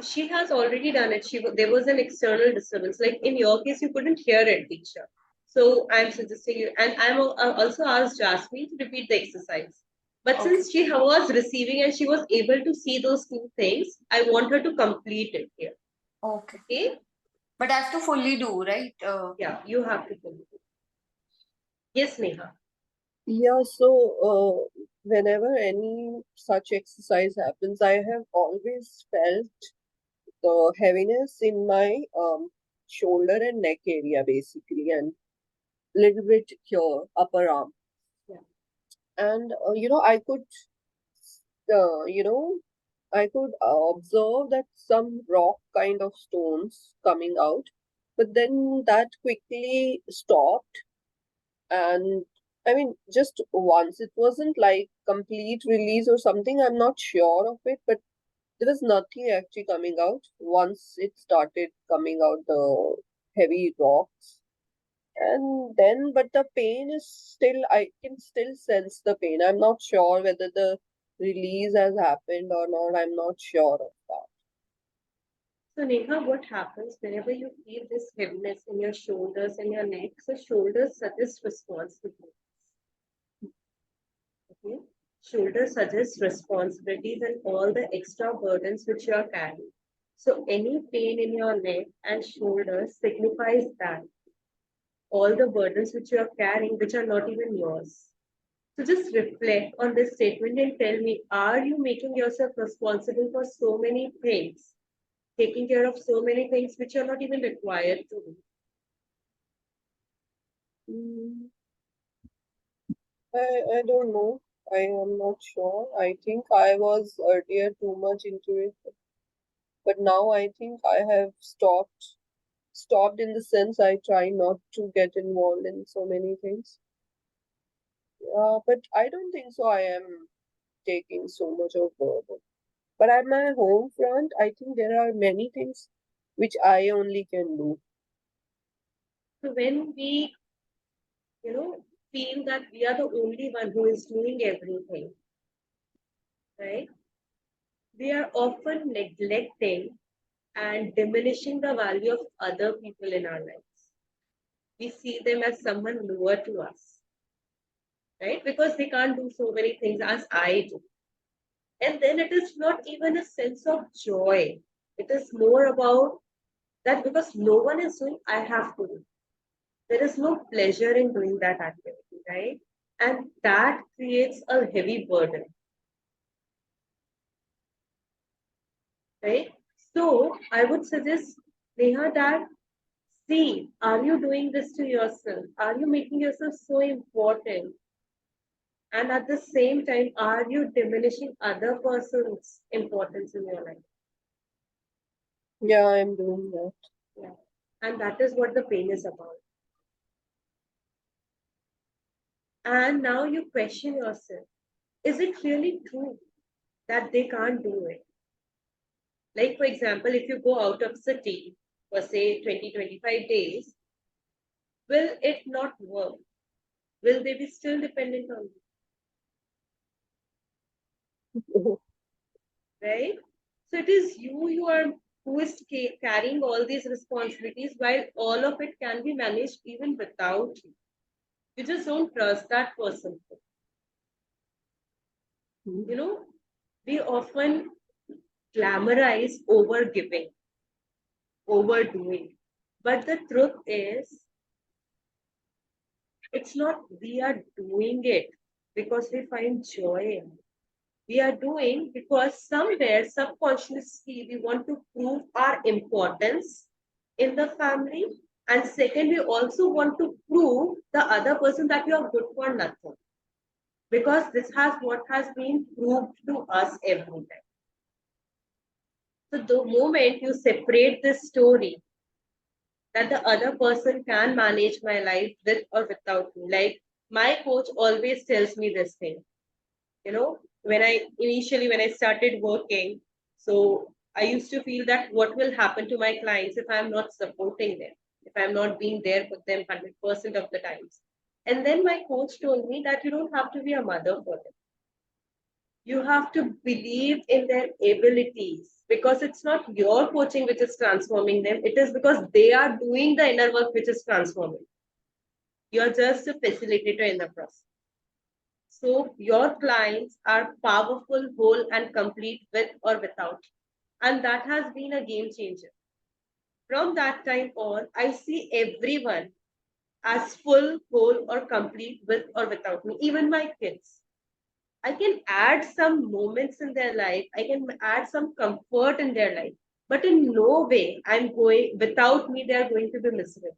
She has already done it. There was an external disturbance. Like in your case, you couldn't hear it, teacher. So I'm suggesting you, and I also asked Jasmine to repeat the exercise. But
Okay.
since she was receiving and she was able to see those two things, I want her to complete it here.
Okay.
Okay?
But I have to fully do, right?
Yeah, you have to complete it. Yes, Neha.
yeah, so whenever any such exercise happens, I have always felt the heaviness in my shoulder and neck area, basically, and little bit here, upper arm.
Yeah.
And I could, I could observe that some rock kind of stones coming out, but then that quickly stopped. And I mean, just once, it wasn't like complete release or something. I'm not sure of it, but there was nothing actually coming out once it started coming out, the heavy rocks. And then, but the pain is still, I can still sense the pain. I'm not sure whether the release has happened or not. I'm not sure of that.
So Neha, what happens whenever you feel this heaviness in your shoulders and your neck? So shoulders suggest responsibility. Okay? Shoulders suggest responsibilities and all the extra burdens which you are carrying. So any pain in your neck and shoulders signifies that all the burdens which you are carrying, which are not even yours. So just reflect on this statement and tell me, are you making yourself responsible for so many things, taking care of so many things which you're not even required to do?
Mm, I don't know. I am not sure. I think I was earlier too much into it, but now I think I have stopped in the sense I try not to get involved in so many things. But I don't think so. I am taking so much of burden. But at my home front, I think there are many things which I only can do.
So when we, feel that we are the only one who is doing everything, right? We are often neglecting and diminishing the value of other people in our lives. We see them as someone lower to us, right? Because they can't do so many things as I do. And then it is not even a sense of joy. It is more about that because no one is doing, I have to do. There is no pleasure in doing that activity, right? And that creates a heavy burden, right? So I would suggest, Neha, that see, are you doing this to yourself? Are you making yourself so important? And at the same time, are you diminishing other person's importance in your life?
Yeah, I'm doing that.
Yeah. And that is what the pain is about. And now you question yourself, is it really true that they can't do it? Like, for example, if you go out of city for say 20-25 days, will it not work? Will they be still dependent on you, right? So it is you who is carrying all these responsibilities while all of it can be managed even without you. You just don't trust that person. You know, we often glamorize over giving, overdoing. But the truth is, it's not we are doing it because we find joy in it. We are doing because somewhere subconsciously we want to prove our importance in the family. And second, we also want to prove the other person that you are good for nothing. Because this has what has been proved to us every time. So the moment you separate this story that the other person can manage my life with or without me. Like my coach always tells me this thing, when I started working, so I used to feel that what will happen to my clients if I'm not supporting them, if I'm not being there for them 100% of the times. And then my coach told me that you don't have to be a mother for them. You have to believe in their abilities because it's not your coaching which is transforming them. It is because they are doing the inner work which is transforming. You're just a facilitator in the process. So your clients are powerful, whole, and complete with or without you. And that has been a game changer. From that time on, I see everyone as full, whole, or complete with or without me, even my kids. I can add some moments in their life, I can add some comfort in their life, but in no way I'm going, without me, they are going to be miserable,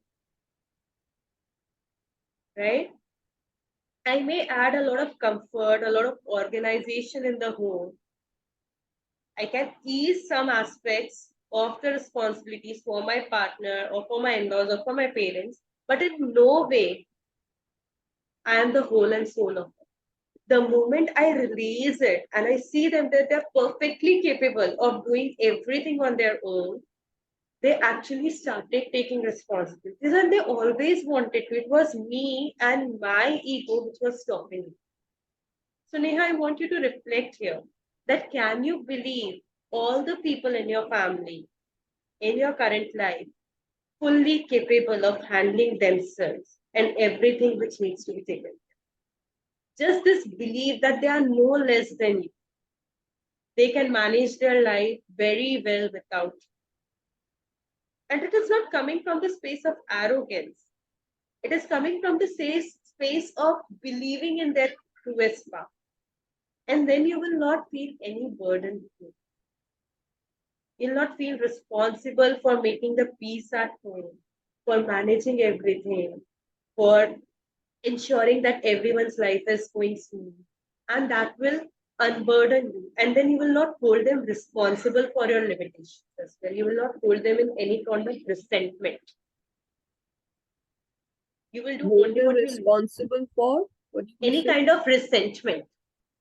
right? I may add a lot of comfort, a lot of organization in the home. I can ease some aspects of the responsibilities for my partner or for my in-laws or for my parents, but in no way I am the whole and soul of it. The moment I release it and I see them that they're perfectly capable of doing everything on their own, they actually started taking responsibilities and they always wanted to. It was me and my ego which was stopping me. So, Neha, I want you to reflect here that can you believe all the people in your family, in your current life, fully capable of handling themselves and everything which needs to be taken? Just this belief that they are no less than you. They can manage their life very well without you. And it is not coming from the space of arrogance. It is coming from the space of believing in their to a spa. And then you will not feel any burden. You'll not feel responsible for making the peace at home, for managing everything, for ensuring that everyone's life is going smooth. And that will unburden you. And then you will not hold them responsible for your limitations as well. You will not hold them in any kind of resentment. You will do
Hold
only
them
what you need.
responsible for what you
Any
say?
kind of resentment.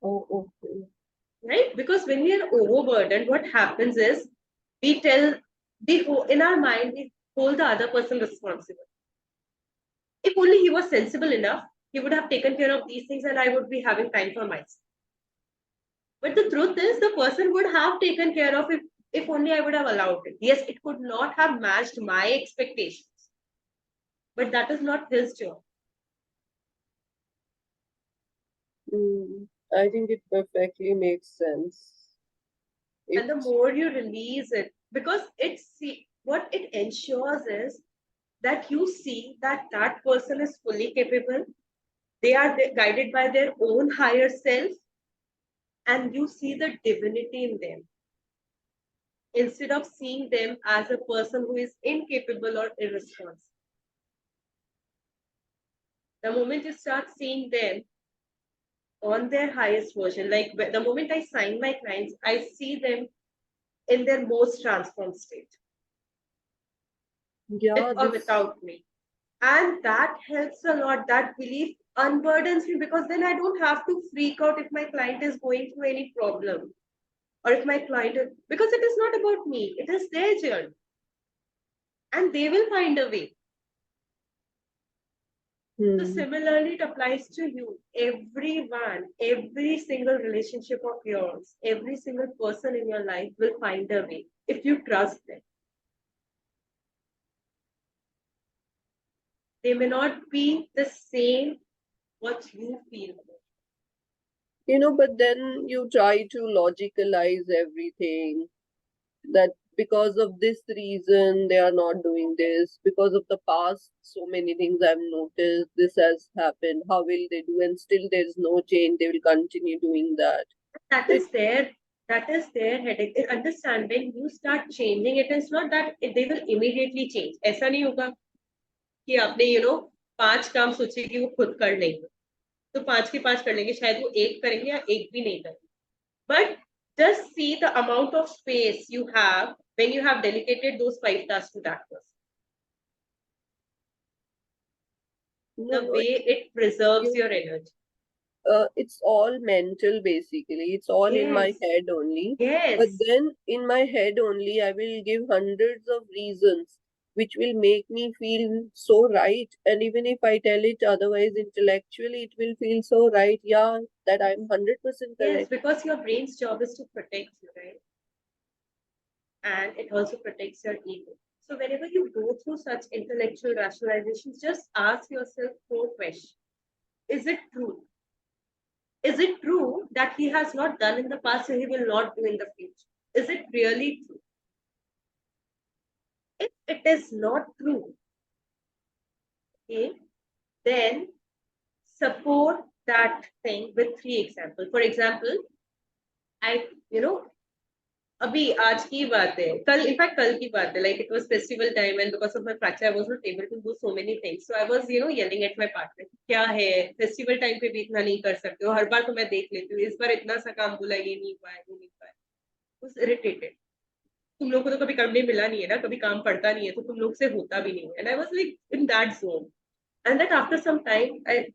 Oh, okay.
Right? Because when we are overburdened, what happens is we tell in our mind, we hold the other person responsible. If only he was sensible enough, he would have taken care of these things and I would be having time for myself. But the truth is, the person would have taken care of it if only I would have allowed it. Yes, it could not have matched my expectations, but that is not his job.
I think it perfectly makes sense.
And the
It,
more you release it, because what it ensures is that you see that that person is fully capable, they are guided by their own higher self, and you see the divinity in them instead of seeing them as a person who is incapable or irresponsible. The moment you start seeing them on their highest version, like the moment I sign my clients, I see them in their most transformed state,
yeah,
with or
this,
without me. And that helps a lot. That belief unburdens me because then I don't have to freak out if my client is going through any problem or if my client is, because it is not about me, it is their journey. And they will find a way. So similarly, it applies to you. Everyone, every single relationship of yours, every single person in your life will find a way if you trust them. They may not be the same what you feel.
but then you try to logicalize everything, that because of this reason they are not doing this, because of the past so many things I've noticed this has happened, how will they do, and still there's no change, they will continue doing that.
That
So
is their headache. Understand, when you start changing, it is not that they will immediately change. ऐसा नहीं होगा कि आपने 5 काम सोचे कि वो खुद कर लेंगे, तो 5 के 5 कर लेंगे, शायद वो एक करेंगे या एक भी नहीं करेंगे. But just see the amount of space you have when you have dedicated those 5 tasks to that person.
no,
The
no,
way it preserves
you-
your energy.
it's all mental basically, it's all in my
Yes.
head only.
Yes.
But then in my head only I will give hundreds of reasons which will make me feel so right, and even if I tell it otherwise intellectually, it will feel so right, yeah, that I'm 100%
Yes,
correct.
because your brain's job is to protect you, right? And it also protects your ego. So whenever you go through such intellectual rationalizations, just ask yourself 4 questions. Is it true? Is it true that he has not done in the past and he will not do in the future? Is it really true? If it is not true, okay, then support that thing with 3 examples. For example, अभी आज की बात है, कल की बात है, like it was festival time and because of my fracture I was not able to do so many things, so I was yelling at my partner, क्या है फेस्टिवल टाइम पे भी इतना नहीं कर सकते हो, हर बार तो मैं देख लेती हूँ, इस बार इतना सा काम बोला, ये नहीं हुआ है, वो नहीं हुआ है. was irritated. तुम लोग को तो कभी करने मिला नहीं है ना, कभी काम पड़ता नहीं है, तो तुम लोग से होता भी नहीं है. And I was like in that zone, and that after some time I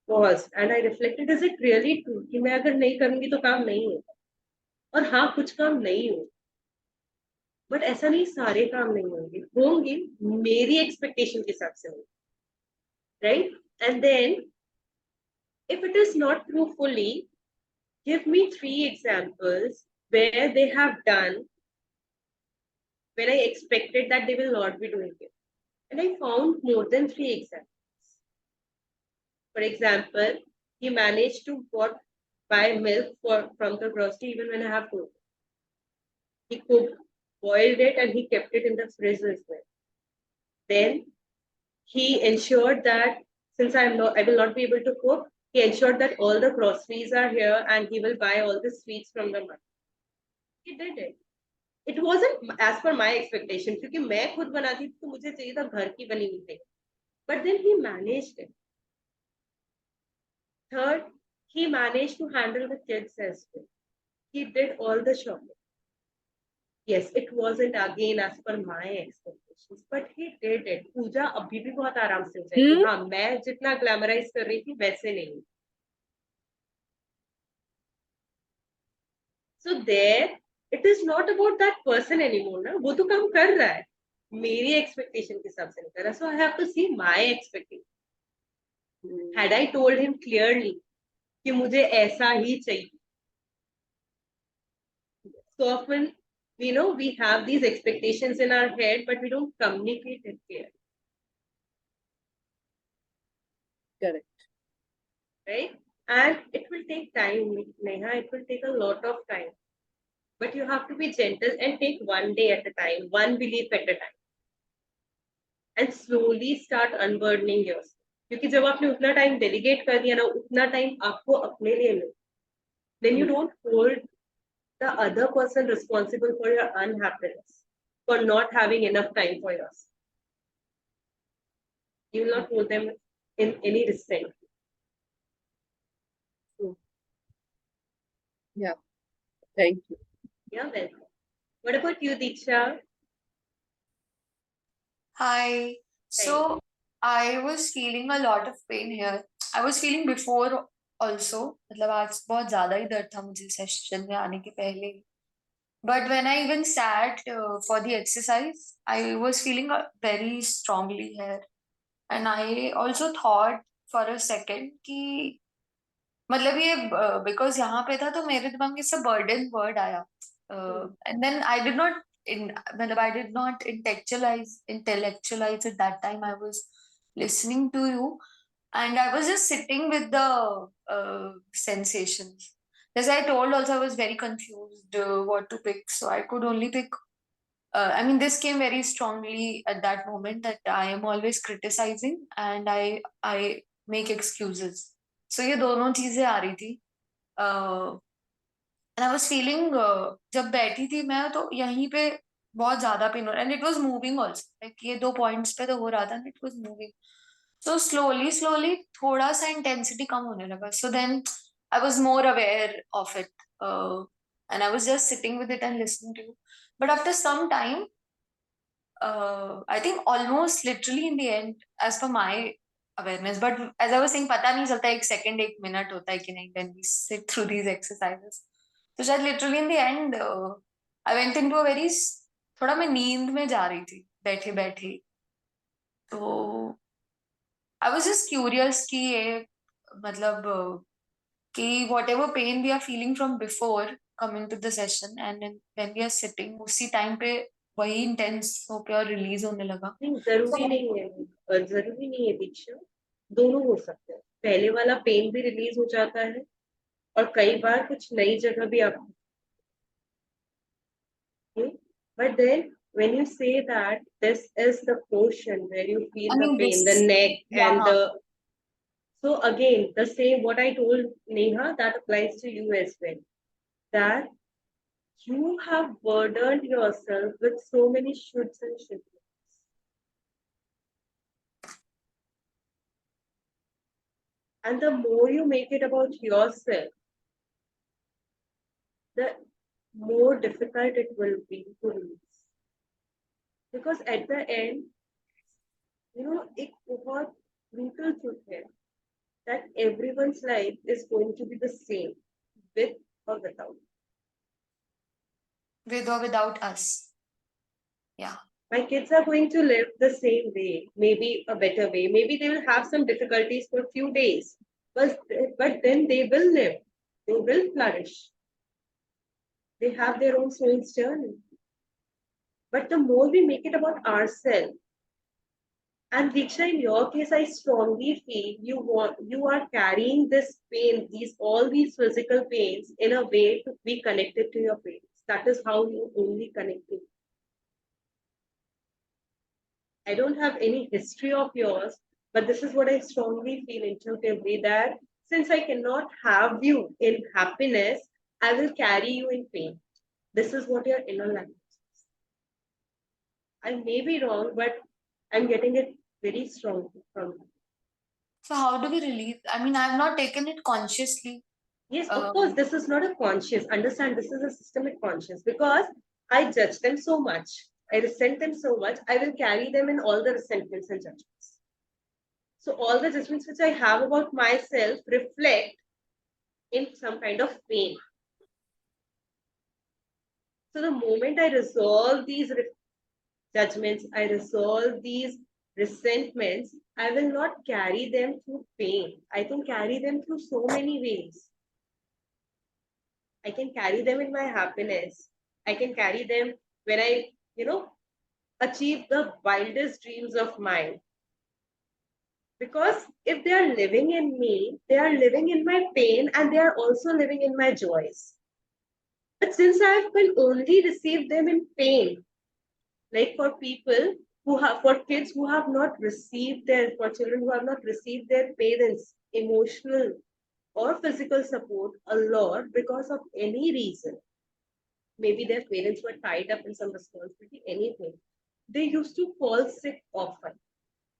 paused and I reflected, is it really true कि मैं अगर नहीं करूंगी तो काम नहीं होगा? और हाँ, कुछ काम नहीं हो, बट ऐसा नहीं सारे काम नहीं होंगे मेरी एक्सपेक्टेशन के हिसाब से होंगे, right? And then if it is not true fully, give me 3 examples where they have done when I expected that they will not be doing it. And I found more than 3 examples. For example, he managed to buy milk from the grocery even when I have told him. He cooked, boiled it, and he kept it in the fridge as well. Then he ensured that since I will not be able to cook, He ensured that all the groceries are here and he will buy all the sweets from the market. He did it. It wasn't as per my expectation क्योंकि मैं खुद बनाती थी तो मुझे चाहिए था घर की बनी हुई thing. But then he managed it. Third, he managed to handle the kids as well. He did all the shopping. Yes, it wasn't again as per my expectations, but he did it. पूजा अभी भी बहुत आराम से हो जाएगी. हाँ, मैं जितना ग्लैमराइज कर रही थी वैसे नहीं. So there, it is not about that person anymore. ना वो तो काम कर रहा है. मेरी expectation के हिसाब से नहीं कर रहा. So I have to see my expectation. Had I told him clearly कि मुझे ऐसा ही चाहिए. So often, we have these expectations in our head, but we don't communicate it clearly.
Correct.
Right? And it will take time, Neha. It will take a lot of time. But you have to be gentle and take one day at a time, one belief at a time. And slowly start unburdening yourself. क्योंकि जब आपने उतना time delegate कर दिया ना, उतना time आपको अपने लिए मिले. Then you don't hold the other person responsible for your unhappiness, for not having enough time for yourself. You will not hold them in any resentment.
Yeah. Thank you.
Yeah, welcome. What about you, Diksha?
Hi. So I was feeling a lot of pain here. I was feeling before also. मतलब आज बहुत ज़्यादा ही दर्द था मुझे session में आने के पहले. But when I even sat for the exercise, I was feeling very strongly here. And I also thought for a second कि मतलब ये because यहाँ पे था तो मेरे दिमाग में इससे burden word आया. And then I did not intellectualize it that time. I was listening to you and I was just sitting with the sensations. As I told also, I was very confused what to pick. So I could only pick, I mean, this came very strongly at that moment that I am always criticizing and I make excuses. So ये दोनों चीजें आ रही थी. And I was feeling जब बैठी थी मैं तो यहीं पे बहुत ज्यादा पेन हो रहा है. And it was moving also. Like ये दो points पे तो हो रहा था and it was moving. So slowly थोड़ा सा intensity कम होने लगा. So then I was more aware of it. And I was just sitting with it and listening to you. But after some time, I think almost literally in the end, as per my awareness, but as I was saying, पता नहीं चलता एक second एक minute होता है कि नहीं when we sit through these exercises. तो शायद literally in the end, I went into a very थोड़ा मैं नींद में जा रही थी बैठे बैठे. तो I was just curious कि ये मतलब कि whatever pain we are feeling from before coming to the session and then when we are sitting उसी time पे वही intense होके और release होने लगा.
नहीं, जरूरी नहीं है दीक्षा. दोनों हो सकते हैं. पहले वाला पेन भी रिलीज हो जाता है और कई बार कुछ नई जगह भी आप. But then when you say that this is the portion where you feel
I
the
mean,
pain,
this-
the neck and
yeah.
the. So again, the same what I told Neha, that applies to you as well. That you have burdened yourself with so many shoulds and shoulds. And the more you make it about yourself, the more difficult it will be to release. Because at the end, एक बहुत brutal truth है that everyone's life is going to be the same, with or without.
With or without us. Yeah.
My kids are going to live the same way, maybe a better way. Maybe they will have some difficulties for a few days, but then they will live. They will flourish. They have their own soul's journey. But the more we make it about ourselves, and Diksha, in your case, I strongly feel you are carrying this pain, all these physical pains in a way to be connected to your parents. That is how you only connect to. I don't have any history of yours, but this is what I strongly feel intuitively that since I cannot have you in happiness, I will carry you in pain. This is what your inner language is. I may be wrong, but I'm getting it very strong from you.
So how do we release? I mean, I've not taken it consciously.
Yes, of course, this is not a conscious. Understand, this is a systemic conscious because I judge them so much. I resent them so much. I will carry them in all the resentments and judgments. So all the judgments which I have about myself reflect in some kind of pain. So the moment I resolve these judgments, I resolve these resentments, I will not carry them through pain. I can carry them through so many ways. I can carry them in my happiness. I can carry them when I, achieve the wildest dreams of mine. Because if they are living in me, they are living in my pain and they are also living in my joys. But since I will only receive them in pain, like for people for kids who have not received for children who have not received their parents' emotional or physical support a lot because of any reason, maybe their parents were tied up in some responsibility, anything, they used to fall sick often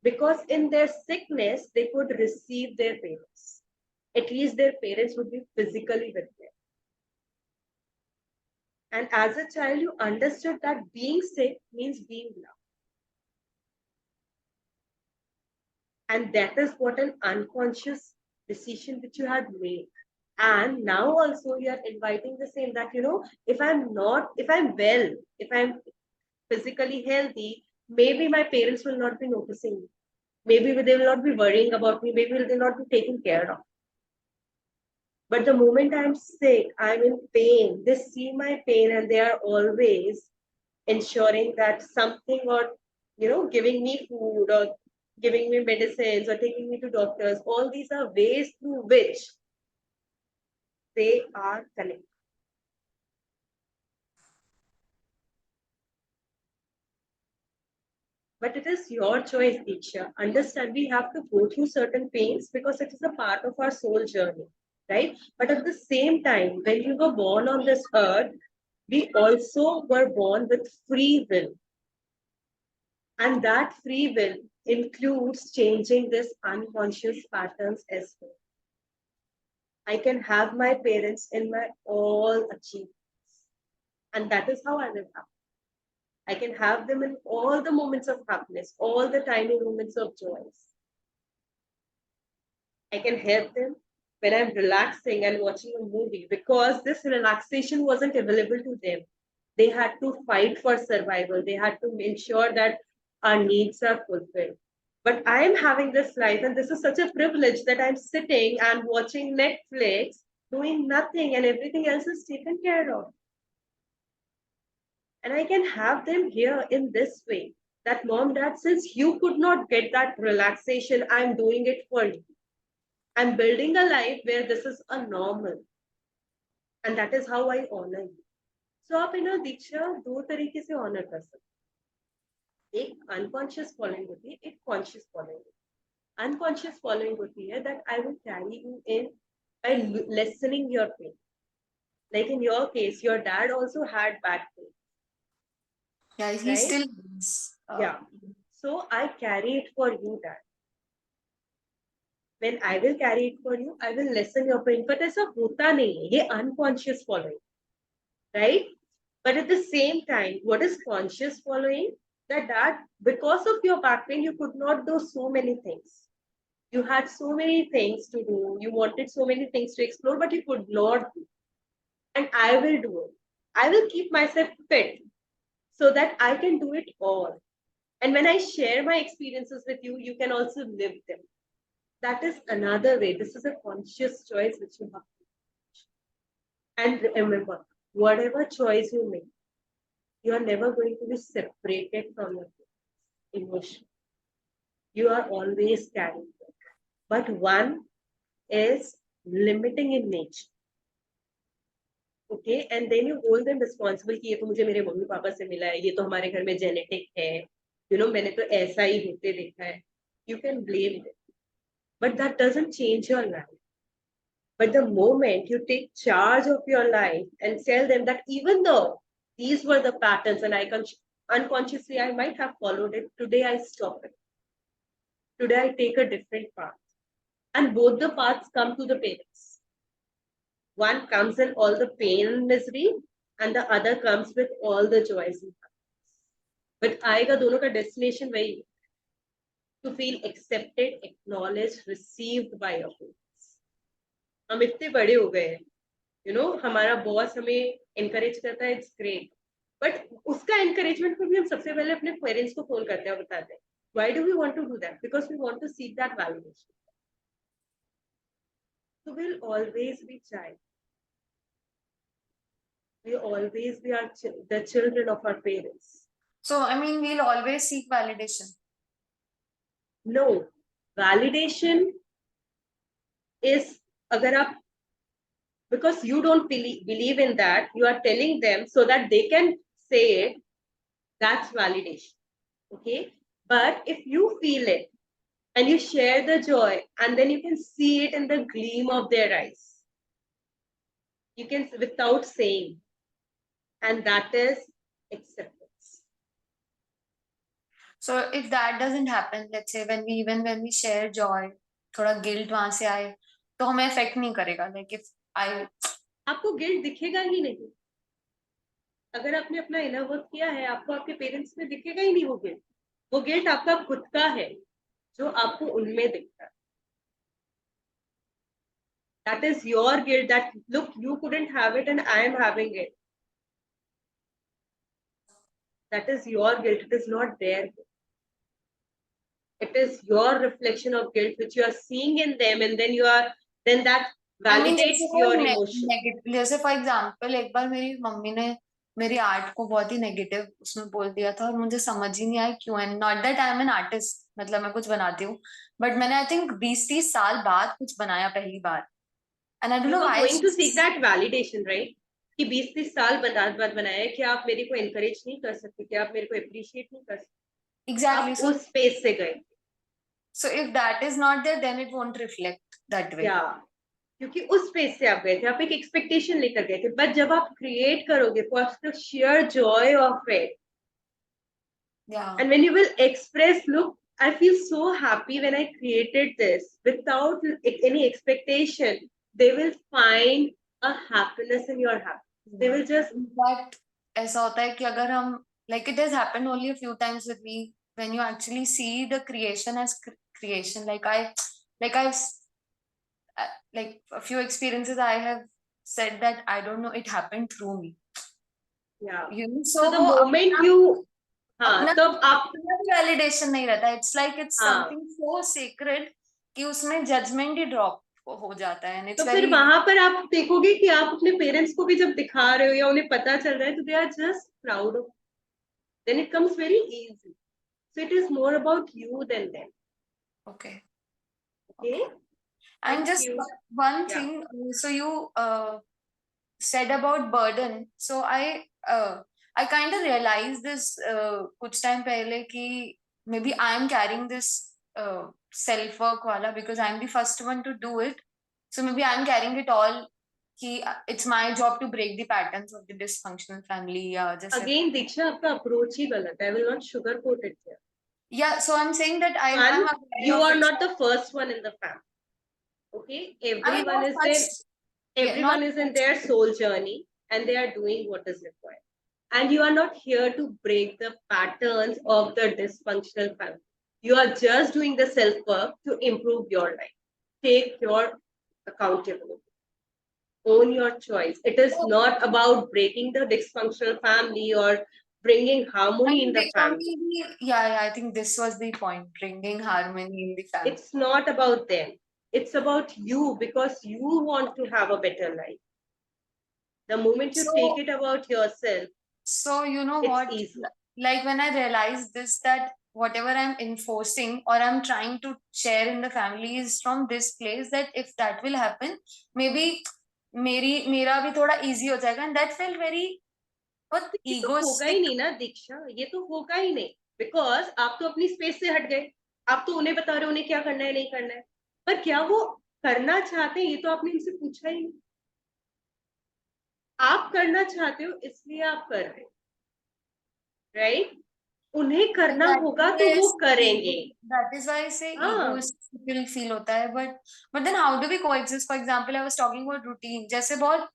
because in their sickness they could receive their parents. At least their parents would be physically with them. And as a child, you understood that being sick means being loved. And that is what an unconscious decision which you had made. And now also you are inviting the same that, if I'm well, if I'm physically healthy, maybe my parents will not be noticing me. Maybe they will not be worrying about me. Maybe they will not be taken care of. But the moment I'm sick, I'm in pain, they see my pain and they are always ensuring that something or, giving me food or giving me medicines or taking me to doctors. All these are ways through which they are connected. But it is your choice, Diksha. Understand, we have to go through certain pains because it is a part of our soul journey, right? But at the same time, when you were born on this earth, we also were born with free will. And that free will includes changing this unconscious patterns as well. I can have my parents in my all achievements. And that is how I will have. I can have them in all the moments of happiness, all the tiny moments of joy. I can help them when I'm relaxing and watching a movie because this relaxation wasn't available to them. They had to fight for survival. They had to ensure that our needs are fulfilled. But I am having this life, and this is such a privilege that I'm sitting and watching Netflix, doing nothing, and everything else is taken care of. And I can have them here in this way that mom, dad, since you could not get that relaxation, I'm doing it for you. I'm building a life where this is a normal. And that is how I honor you. So आप ना दीक्षा दो तरीके से honor कर सकते, एक unconscious following होती है, एक conscious following होती है. Unconscious following होती है that I will carry you in by lessening your pain. Like in your case, your dad also had back pain.
Yeah, he
Right?
still is.
Yeah. So I carry it for you, dad. When I will carry it for you, I will lessen your pain. But ऐसा होता नहीं है, ये unconscious following, right? But at the same time, what is conscious following? That because of your back pain, you could not do so many things. You had so many things to do. You wanted so many things to explore, but you could not do. And I will do it. I will keep myself fit so that I can do it all. And when I share my experiences with you, you can also live them. That is another way. This is a conscious choice which you have to make. And remember, whatever choice you make, you are never going to be separated from your emotion. You are always carrying it. But one is limiting in nature. Okay, and then you hold them responsible कि ये तो मुझे मेरे mummy papa से मिला है, ये तो हमारे घर में जेनेटिक है, मैंने तो ऐसा ही होते देखा है. You can blame them, but that doesn't change your life. But the moment you take charge of your life and tell them that even though these were the patterns and unconsciously I might have followed it, today I stop it. Today I take a different path. And both the paths come to the parents. One comes in all the pain and misery, and the other comes with all the joys and happiness. But आएगा दोनों का destination वही है, to feel accepted, acknowledged, received by your parents. हम इतने बड़े हो गए हैं, हमारा बॉस हमें encourage करता है, it's great. But उसका encouragement को भी हम सबसे पहले अपने parents को फोन करते हैं और बताते हैं. Why do we want to do that? Because we want to seek that validation. So we'll always be child. We'll always be the children of our parents.
So, I mean, we'll always seek validation.
No, validation is agar aap, because you don't believe in that, you are telling them so that they can say it, that's validation. Okay? But if you feel it and you share the joy and then you can see it in the gleam of their eyes, you can without saying, and that is acceptance.
So if that doesn't happen, let's say when we share joy, थोड़ा guilt वहां से आए, तो हमें affect नहीं करेगा. Like if I
आपको guilt दिखेगा ही नहीं. अगर आपने अपना इनर वर्क किया है, आपको आपके पेरेंट्स में दिखेगा ही नहीं वो गिल्ट. वो गिल्ट आपका खुद का है जो आपको उनमें दिखता है. That is your guilt that look, you couldn't have it and I am having it. That is your guilt. It is not their guilt. It is your reflection of guilt which you are seeing in them, and then that validates your emotion.
जैसे for example एक बार मेरी mummy ने मेरी art को बहुत ही negative उसमें बोल दिया था और मुझे समझ ही नहीं आया क्यों. And not that I am an artist, मतलब मैं कुछ बनाती हूँ, बट मैंने आई थिंक 20-30 साल बाद कुछ बनाया पहली बार. And I don't know why
going to seek that validation, right? कि 20-30 साल बाद बनाया है, कि आप मेरे को encourage नहीं कर सकते, कि आप मेरे को appreciate नहीं कर सकते.
exactly.
आप उस space से गए.
So if that is not there, then it won't reflect that way.
Yeah. क्योंकि उस स्पेस से आप गए थे, आप एक एक्सपेक्टेशन लेकर गए थे. बट जब आप क्रिएट करोगे for the sheer joy of it,
Yeah.
and when you will express, look, I feel so happy when I created this without any expectation, they will find a happiness in your happiness. They will just
But ऐसा होता है कि अगर हम like it has happened only a few times with me, when you actually see the creation as creation, I've like a few experiences I have said that I don't know, it happened through me.
yeah.
You know,
So the
वो
moment
अपना-
you
अपना
तब आप
validation नहीं रहता. It's like it's
हाँ.
something so sacred कि उसमें judgment ही drop हो जाता है. And it's
तो फिर
very
वहां पर आप देखोगे कि आप अपने पेरेंट्स को भी जब दिखा रहे हो या उन्हें पता चल रहा है, तो they are just proud of, then it comes very easy. So it is more about you then them.
okay.
Okay?
And
Thank
just
you.
one
Yeah.
thing, so you said about burden. So I kind of realized this kuch time pehle ki maybe I am carrying this self work wala because I'm the first one to do it. So maybe I'm carrying it all. Ki it's my job to break the patterns of the dysfunctional family. Just
Again, Diksha, आपका approach ही गलत है. I will not sugarcoat it here.
yeah. So I'm saying that I'm
One,
aware
you
of
are
it.
not the first one in the family. Okay,
I mean,
everyone
not
is
first-
in,
yeah,
everyone
not
is in their soul journey, and they are doing what is required. And you are not here to break the patterns of the dysfunctional family. You are just doing the self work to improve your life. Take your accountability. Own your choice. It is not about breaking the dysfunctional family or bringing harmony in the family.
Yeah, I think this was the point, bringing harmony in the family.
It's not about them. It's about you, because you want to have a better life. The moment you
So-
take it about yourself,
So you know
it's
what?
easy.
Like when I realized this, that whatever I'm enforcing or I'm trying to share in the family is from this place, that if that will happen, maybe मेरा भी थोड़ा easy हो जाएगा, and that felt very बहुत
ये तो होगा ही
egoistic.
नहीं ना दीक्षा, ये तो होगा ही नहीं, बिकॉज आप तो अपनी स्पेस से हट गए. आप तो उन्हें बता रहे हो उन्हें क्या करना है नहीं करना है, पर क्या वो करना चाहते हैं ये तो आपने इनसे पूछा ही नहीं। आप करना चाहते हो इसलिए आप कर रहे हो, राइट? उन्हें करना
That
होगा
is
तो
why I
वो
say
करेंगे।
that is why I say
हाँ,
egoistical feel होता है, but then how do we coexist? For example, I was talking about routine. जैसे बहुत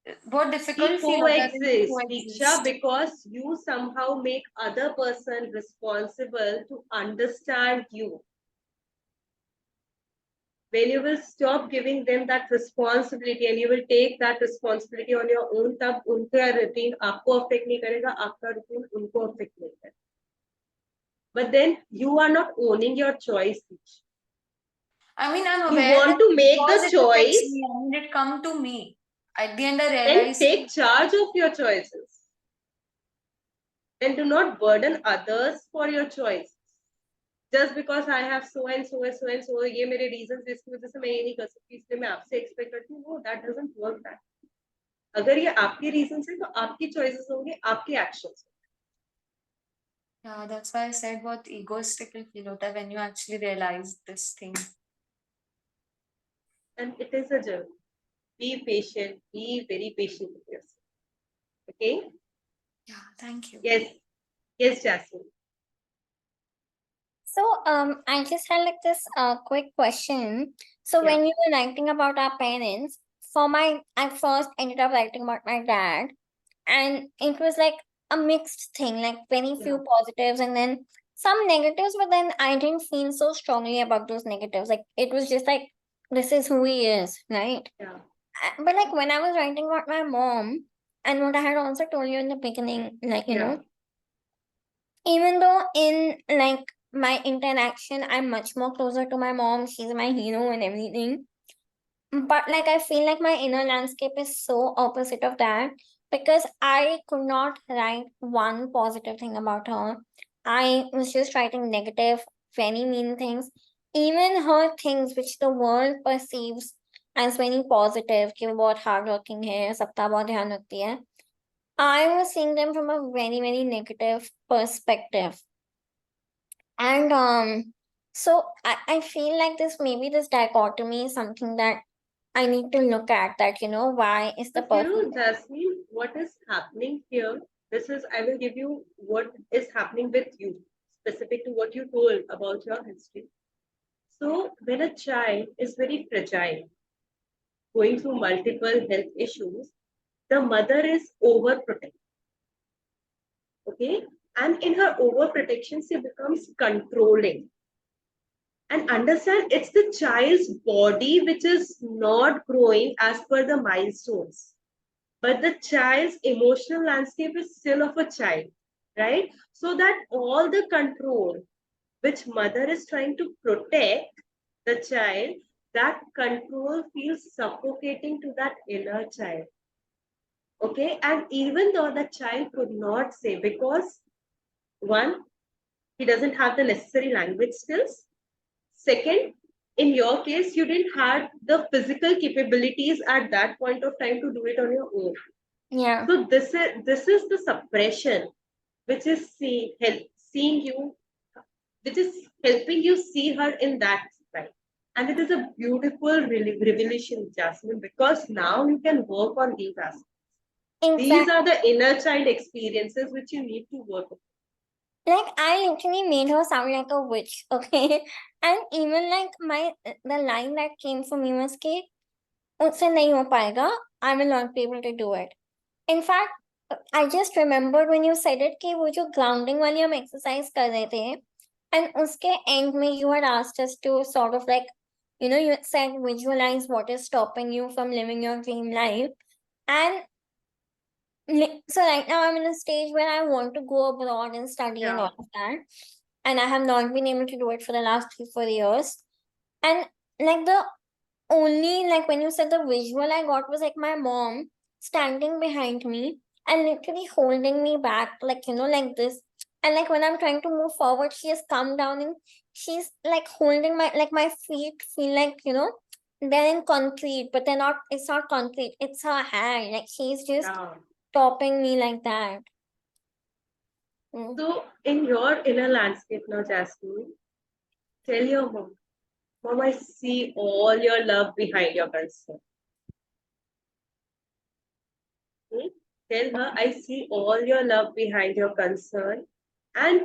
we
difficult feel होता है when we
coexist, Diksha,
coexist.
because you somehow make other person responsible to understand you. When you will stop giving them that responsibility and you will take that responsibility on your own, तब उनका routine आपको affect नहीं करेगा, आपका routine उनको affect नहीं करेगा. But then you are not owning your choice.
I mean, I'm
You
aware
want
that
to make
because
the
it affects
choice,
me, I mean, it come to me. At the end, I
then
realize
take charge of your choices. Then do not burden others for your choices. Just because I have so and so and so and so, ये मेरे reasons इसकी वजह से मैं ये नहीं कर सकती, इसलिए मैं आपसे expect करती हूँ. No, that doesn't work that. अगर ये आपके reasons है तो आपकी choices होंगे, आपके actions.
yeah, that's why I said what egoistical feel होता है when you actually realize this thing.
And it is a journey. Be patient. Be very patient with yourself. Okay?
Yeah, thank you.
Yes. Yes, Jasmine.
So, I just had like this quick question. So,
Yeah.
when we were writing about our parents, I first ended up writing about my dad, and it was like a mixed thing, like very few
Yeah.
positives and then some negatives, but then I didn't feel so strongly about those negatives. Like, it was just like, this is who he is, right?
Yeah.
But like when I was writing about my mom, and what I had also told you in the beginning, like, you
Yeah.
know, even though in like my interaction, I'm much more closer to my mom, she's my hero and everything. But like I feel like my inner landscape is so opposite of that because I could not write one positive thing about her. I was just writing negative, very mean things. Even her things which the world perceives as very positive, कि वो बहुत hardworking है, सबका बहुत ध्यान रखती है. I was seeing them from a very, very negative perspective. And so I feel like this dichotomy is something that I need to look at, that, you know, why is the
But you
person
know, Jasmine, what is happening here? I will give you what is happening with you, specific to what you told about your history. So, when a child is very fragile, going through multiple health issues, the mother is overprotective. Okay? And in her overprotection, she becomes controlling. And understand it's the child's body which is not growing as per the milestones. But the child's emotional landscape is still of a child, right? So that all the control which mother is trying to protect the child, that control feels suffocating to that inner child. Okay, and even though the child could not say, because one, he doesn't have the necessary language skills. Second, in your case, you didn't have the physical capabilities at that point of time to do it on your own.
yeah.
So this is the suppression which is seeing you, which is helping you see her in that light. And it is a beautiful revelation, Jasmine, because now you can work on these aspects. These
Exactly.
are the inner child experiences which you need to work on.
Like I literally made her sound like a witch, okay? And even like the line that came for me was कि उससे नहीं हो पाएगा, I will not be able to do it. In fact, I just remembered when you said it कि वो जो grounding वाली हम exercise कर रहे थे, and उसके end में you had asked us to sort of like, you know, you said visualize what is stopping you from living your dream life. And so right now I'm in a stage where I want to go abroad and study and
Yeah.
all of that. And I have not been able to do it for the last 3-4 years. And like the only like when you said the visual I got was like my mom standing behind me and literally holding me back, like, you know, like this. And like when I'm trying to move forward, she has come down and she's like holding my feet feel like, you know, they're in concrete, but they're not, it's not concrete, it's her hand. Like she's just
Yeah.
topping me like that. Mm.
So in your inner landscape now, Jasmine, tell your mom, Mom, I see all your love behind your concern. Hmm? Tell her, I see all your love behind your concern. And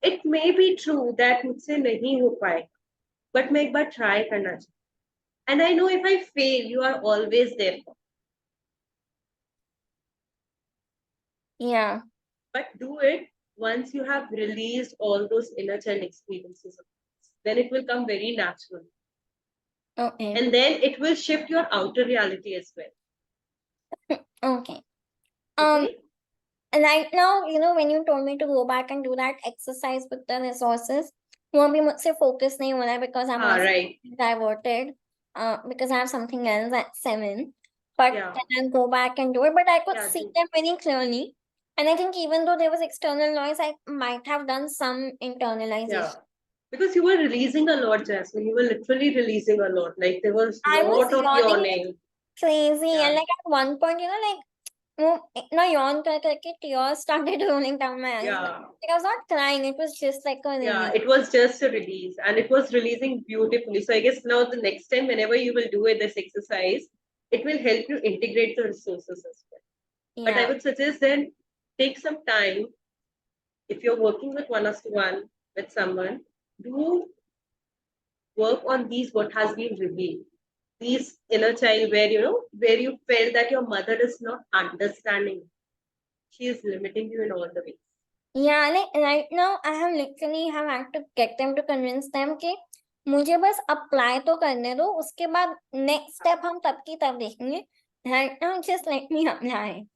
it may be true that मुझसे नहीं हो पाएगा, but मैं एक बार try करना चाहती हूँ. And I know if I fail, you are always there for me.
Yeah.
But do it once you have released all those inner child experiences. Then it will come very natural.
Okay.
And then it will shift your outer reality as well.
Okay.
Okay?
Right now, when you told me to go back and do that exercise with the resources, वो अभी मुझसे focus नहीं हो रहा है because I'm also
Right.
diverted, because I have something else at 7. But
Yeah.
then I'll go back and do it. But I could
Yeah,
see
do.
them very clearly. And I think even though there was external noise, I might have done some internalization.
Yeah. Because you were releasing a lot, Jasmine. You were literally releasing a lot. Like there was
I was
lot of
yawning like
yawning.
crazy.
Yeah.
And like at one point, like, no yawn करके tears started rolling down my eyes.
Yeah.
Like I was not crying, it was just like a
Yeah,
release.
it was just a release and it was releasing beautifully. So I guess now the next time, whenever you will do it, this exercise, it will help you integrate the resources as well. But I
Yeah.
would suggest then take some time. If you're working with one-on-one with someone, do work on these what has been revealed. These inner child where you felt that your mother is not understanding. She is limiting you in all the ways.
Yeah, like right now I have literally had to get them to convince them कि मुझे बस apply तो करने दो, उसके बाद next step हम तब की तब देखेंगे. Right now just let me apply,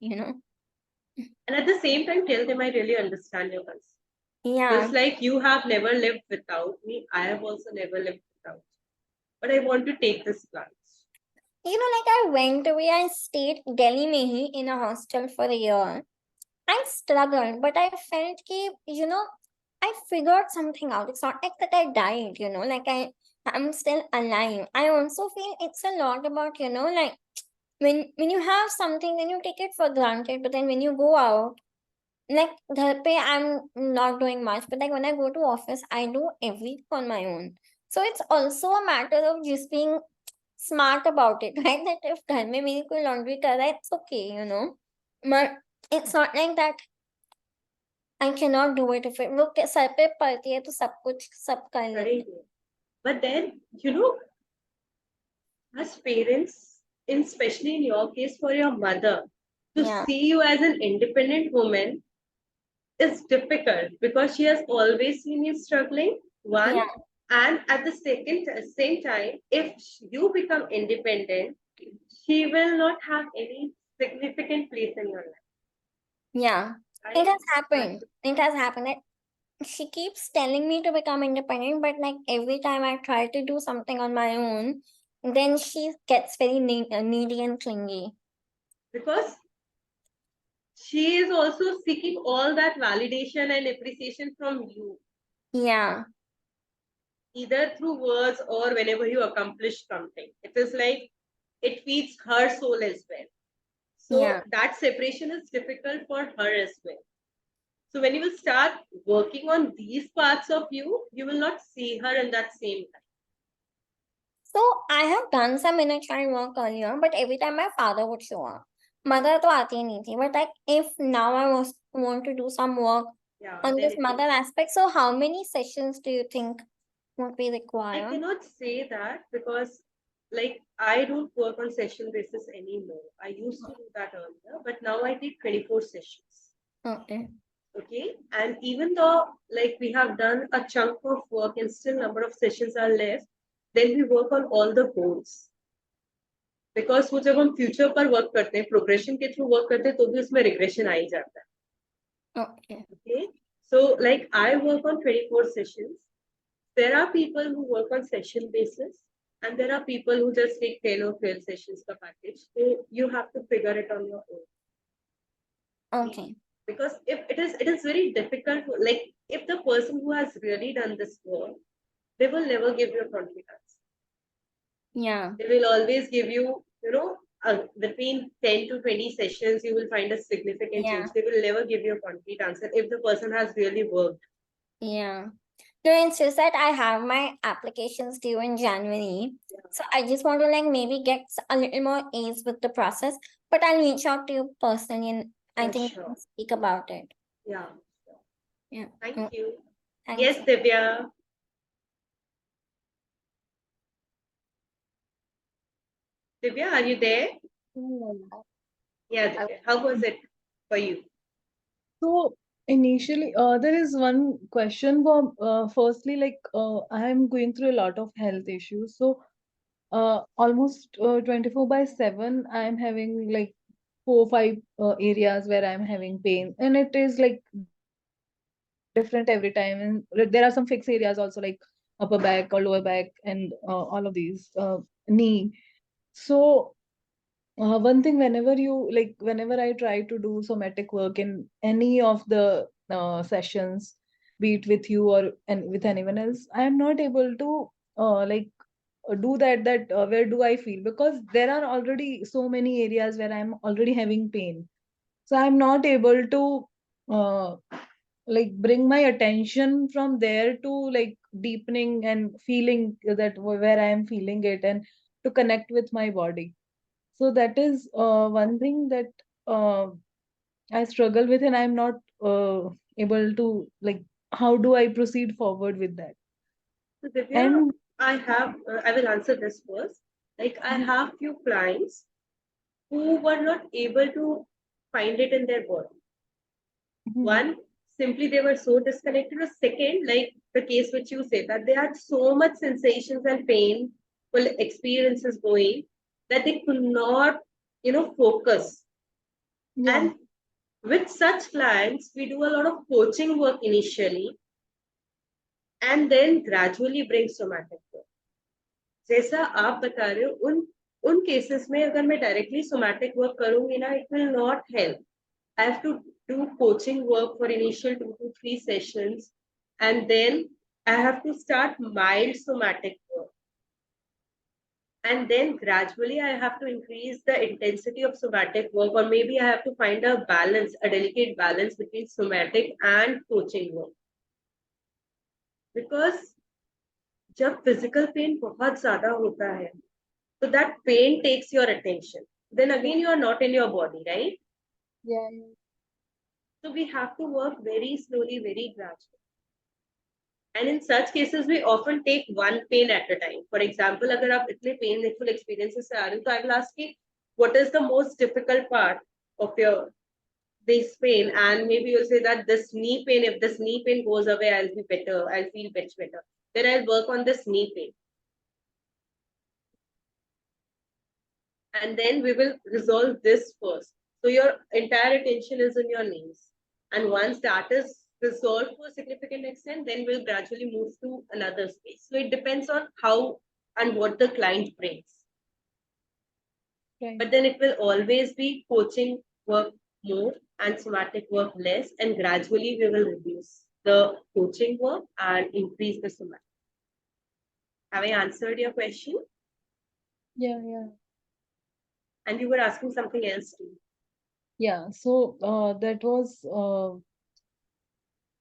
And at the same time, tell them I really understand your concern.
Yeah.
Just like you have never lived without me, I have also never lived without you. But I want to take this plunge.
Like I went away, I stayed Delhi में ही in a hostel for a year. I struggled, but I felt कि, I figured something out. It's not like that I died, like I'm still alive. I also feel it's a lot about, like when you have something, then you take it for granted. But then when you go out, like घर पे I'm not doing much, but like when I go to office, I do everything on my own. So it's also a matter of just being smart about it, right? That if घर में मेरी कोई laundry कर रहा है, it's okay, But it's not like that I cannot do it. If it वो sir पे पड़ती है तो सब कुछ सब कर लेते हैं.
Correct. But then, as parents, especially in your case for your mother, to
Yeah.
see you as an independent woman is difficult because she has always seen you struggling. One,
Yeah.
and at the same time, if you become independent, she will not have any significant place in your life.
Yeah.
Right?
It has happened. It has happened. That she keeps telling me to become independent, but like every time I try to do something on my own, then she gets very needy and clingy.
Because she is also seeking all that validation and appreciation from you,
Yeah.
either through words or whenever you accomplish something. It is like it feeds her soul as well. So
Yeah.
that separation is difficult for her as well. So when you will start working on these parts of you, you will not see her in that same light.
So I have done some inner child work earlier, but every time my father would show up. Mother तो आती ही नहीं थी. But like if now I want to do some work
Yeah,
on
then
this
it
mother
is.
aspect, so how many sessions do you think would be
I
required?
cannot say that because like I don't work on session basis anymore. I used to do that earlier, but now I take 24 sessions.
Okay.
Okay. And even though like we have done a chunk of work and still number of sessions are left, then we work on all the goals. Because वो जब हम future पर work करते हैं progression के through work करते हैं तो भी उसमें रिग्रेशन आ ही जाता है.
Okay.
Okay. So like I work on 24 sessions. There are people who work on session basis and there are people who just take 10 or 12 sessions per package. So you have to figure it on your own.
Okay.
Because if it is very difficult, like if the person who has really done this work, they will never give you confidence.
Yeah.
They will always give you, between 10 to 20 sessions, you will find a significant
Yeah.
change. They will never give you a complete answer if the person has really worked.
Yeah. it's just that I have my applications due in January. So I just want to like maybe get a little more ease with the process. But I'll reach out to you personally and I
Yeah,
think we
sure.
can speak about it.
Yeah.
Yeah.
Thank
Mm,
you.
thank
Yes,
you.
Divya. Divya, are you there? Yeah, Divya. How was it for you?
So initially, there is one question for firstly, like I am going through a lot of health issues. So almost 24/7, I am having like 4 5 areas where I'm having pain, and it is like different every time. And there are some fixed areas also, like upper back or lower back, and all of these knee. So one thing, whenever I try to do somatic work in any of the sessions, be it with you or and with anyone else, I am not able to do that where do I feel, because there are already so many areas where I'm already having pain. So I'm not able to uh, bring my attention from there to like deepening and feeling that where I am feeling it, and to connect with my body. So that is one thing that uh, I struggle with, and I'm not able to like. How do I proceed forward with that?
So Divya,
And
I will answer this first. Like I have few clients who were not able to find it in their body. One, simply they were so disconnected. Or second, like the case which you say, that they had so much sensations and painful experiences going that they could not, focus.
yeah,
And with such clients, we do a lot of coaching work initially and then gradually bring somatic work. जैसा आप बता रहे हो उन cases में अगर मैं directly somatic work करूंगी ना, it will not help. I have to do coaching work for initial 2 to 3 sessions, and then I have to start mild somatic work. And then gradually I have to increase the intensity of somatic work, or maybe I have to find a balance, a delicate balance between somatic and coaching work. Because जब physical pain बहुत ज्यादा होता है, so that pain takes your attention. Then again, you are not in your body, right?
yeah,
So we have to work very slowly, very gradually. And in such cases, we often take one pain at a time. For example, अगर आप इतने painful experiences से आ रहे हो, तो I will ask you, what is the most difficult part of your this pain? And maybe you'll say that this knee pain, if this knee pain goes away, I'll be better. I'll feel much better. Then I'll work on this knee pain. And then we will resolve this first. So your entire attention is in your knees. And once that is resolved to a significant extent, then we'll gradually move to another space. So it depends on how and what the client brings.
right.
But then it will always be coaching work more and somatic work less. And gradually we will reduce the coaching work and increase the somatic. Have I answered your question?
Yeah, yeah.
And you were asking something else too.
Yeah, so that was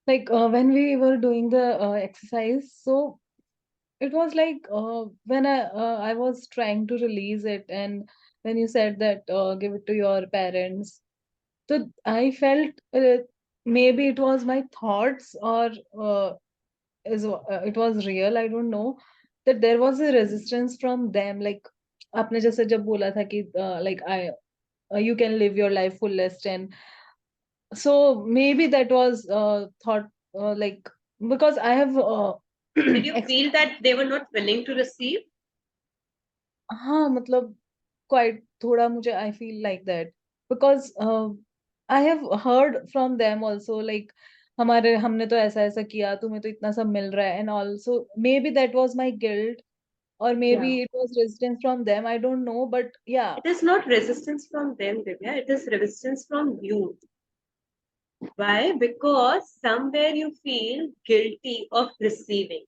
when we were doing the exercise. So it was like when I was trying to release it, and when you said that give it to your parents, so I felt maybe it was my thoughts, or it was real. I don't know that there was a resistance from them. Like आपने जैसे जब बोला था कि like I you can live your life fullest, and so maybe that was thought like because I have
Did you feel that they were not willing to receive?
हाँ मतलब quite थोड़ा मुझे I feel like that because I have heard from them also, like हमारे हमने तो ऐसा ऐसा किया, तुम्हें तो इतना सब मिल रहा है, and also maybe that was my guilt, or maybe
Yeah.
it was resistance from them, I don't know, but yeah.
It is not resistance from them, Divya. It is resistance from you. Why? Because somewhere you feel guilty of receiving.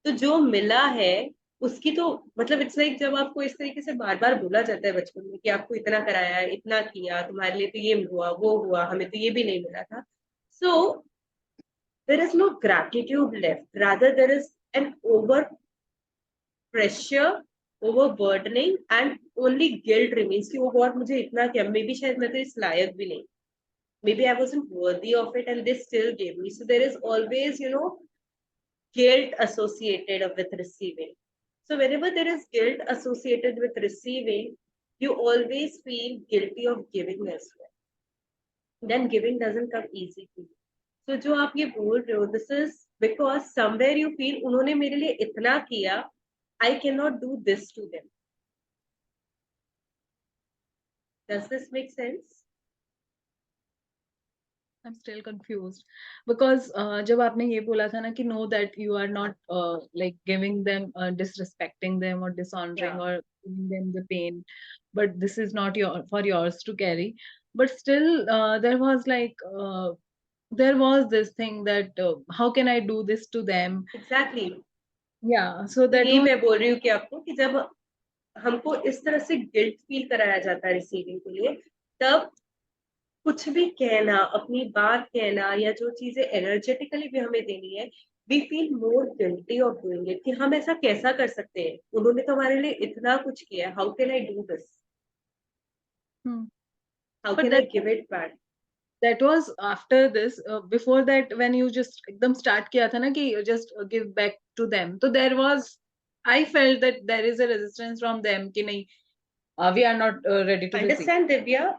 तो जो मिला है उसकी तो मतलब it's like जब आपको इस तरीके से बार बार बोला जाता है बचपन में कि आपको इतना कराया, इतना किया, तुम्हारे लिए तो ये हुआ, वो हुआ, हमें तो ये भी नहीं मिला था. So there is no gratitude left. Rather, there is an over pressure, overburdening, and only guilt remains कि वो बहुत मुझे इतना किया, maybe शायद मैं तो इस लायक भी नहीं, maybe I wasn't worthy of it and they still gave me. So there is always, guilt associated with receiving. So whenever there is guilt associated with receiving, you always feel guilty of giving as well. Then giving doesn't come easy to you. So जो आप ये बोल रहे हो, this is because somewhere you feel उन्होंने मेरे लिए इतना किया, I cannot do this to them. Does this make sense?
I'm still confused because जब आपने ये बोला था ना कि know that you are not like giving them disrespecting them or dishonoring
Yeah.
or giving them the pain, but this is not for yours to carry. But still, there was there was this thing that how can I do this to them?
Exactly.
Yeah, so that
यही
was
मैं बोल रही हूँ कि आपको कि जब हमको इस तरह से गिल्ट फील कराया जाता है रिसीविंग के लिए, तब कुछ भी कहना, अपनी बात कहना या जो चीजें एनर्जेटिकली भी हमें देनी है, we feel more guilty of doing it कि हम ऐसा कैसा कर सकते हैं, उन्होंने तो हमारे लिए इतना कुछ किया, how can I do this, how
But
can I give it back.
that was after this. Before that, when you just एकदम start किया था ना कि just give back to them, so there was, I felt that there is a resistance from them कि नहीं, we are not ready to receive.
Understand Divya,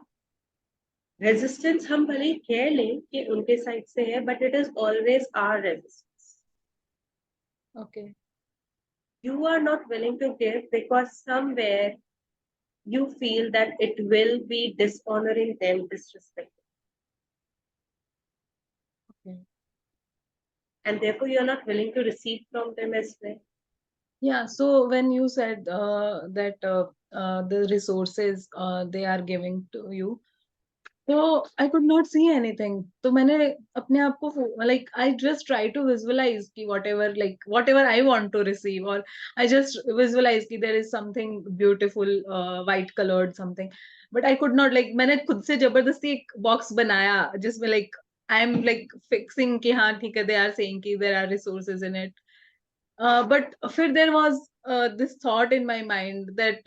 resistance हम भले ही कह लें कि उनके साइड से है, but it is always our resistance.
Okay.
You are not willing to give because somewhere you feel that it will be dishonoring them, disrespecting,
Okay.
and therefore you are not willing to receive from them as well.
Yeah. So when you said that the resources they are giving to you, so I could not see anything. तो मैंने अपने आप को like I just try to visualize कि whatever I want to receive, or I just visualize कि there is something beautiful white colored something, but I could not, like मैंने खुद से जबरदस्ती एक box बनाया जिसमें like I am like fixing कि हाँ ठीक है, they are saying कि there are resources in it. But फिर there was this thought in my mind that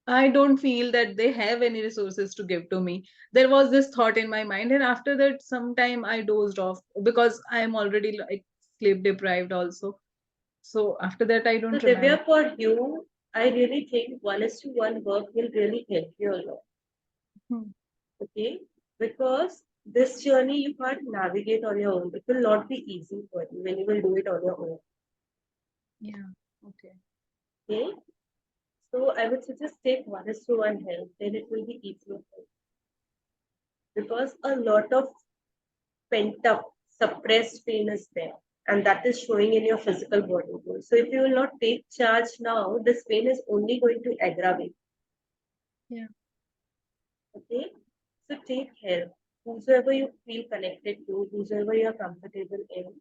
I don't feel that they have any resources to give to me. There was this thought in my mind, and after that, sometime I dozed off because I am already like sleep deprived also. So after that, I
So
don't
Divya,
remember.
for you, I really think 1:1 work will really help you a lot.
Hmm.
Okay, because this journey you can't navigate on your own. It will not be easy for you when you will do it on your own.
Yeah. Okay.
Okay, so I would suggest take 1:1 help, then it will be easier for you. Because a lot of pent up, suppressed pain is there, and that is showing in your physical body. So if you will not take charge now, this pain is only going to aggravate.
Yeah.
Okay, so take help. Whosoever you feel connected to, whosoever you are comfortable in.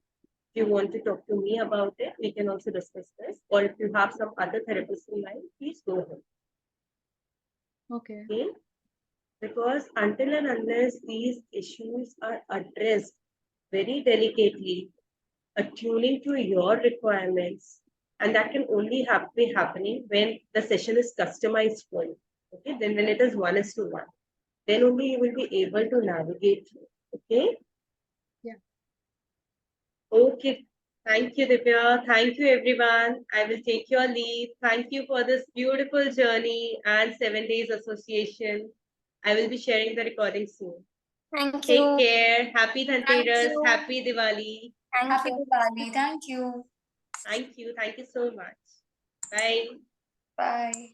If you want to talk to me about it, we can also discuss this. Or if you have some other therapist in mind, please go ahead.
Okay.
Okay, because until and unless these issues are addressed very delicately, attuning to your requirements, and that can only be happening when the session is customized for you. Okay, then when it is 1:1, then only you will be able to navigate through. Okay.
Yeah.
Okay. Thank you, Divya. Thank you, everyone. I will take your leave. Thank you for this beautiful journey and 7 days association. I will be sharing the recording soon.
Thank
Take
you.
care. Happy Dhanteras.
you.
Happy Diwali.
Thank
Happy
you.
Diwali. Thank you.
Thank you. Thank you so much. Bye.
Bye.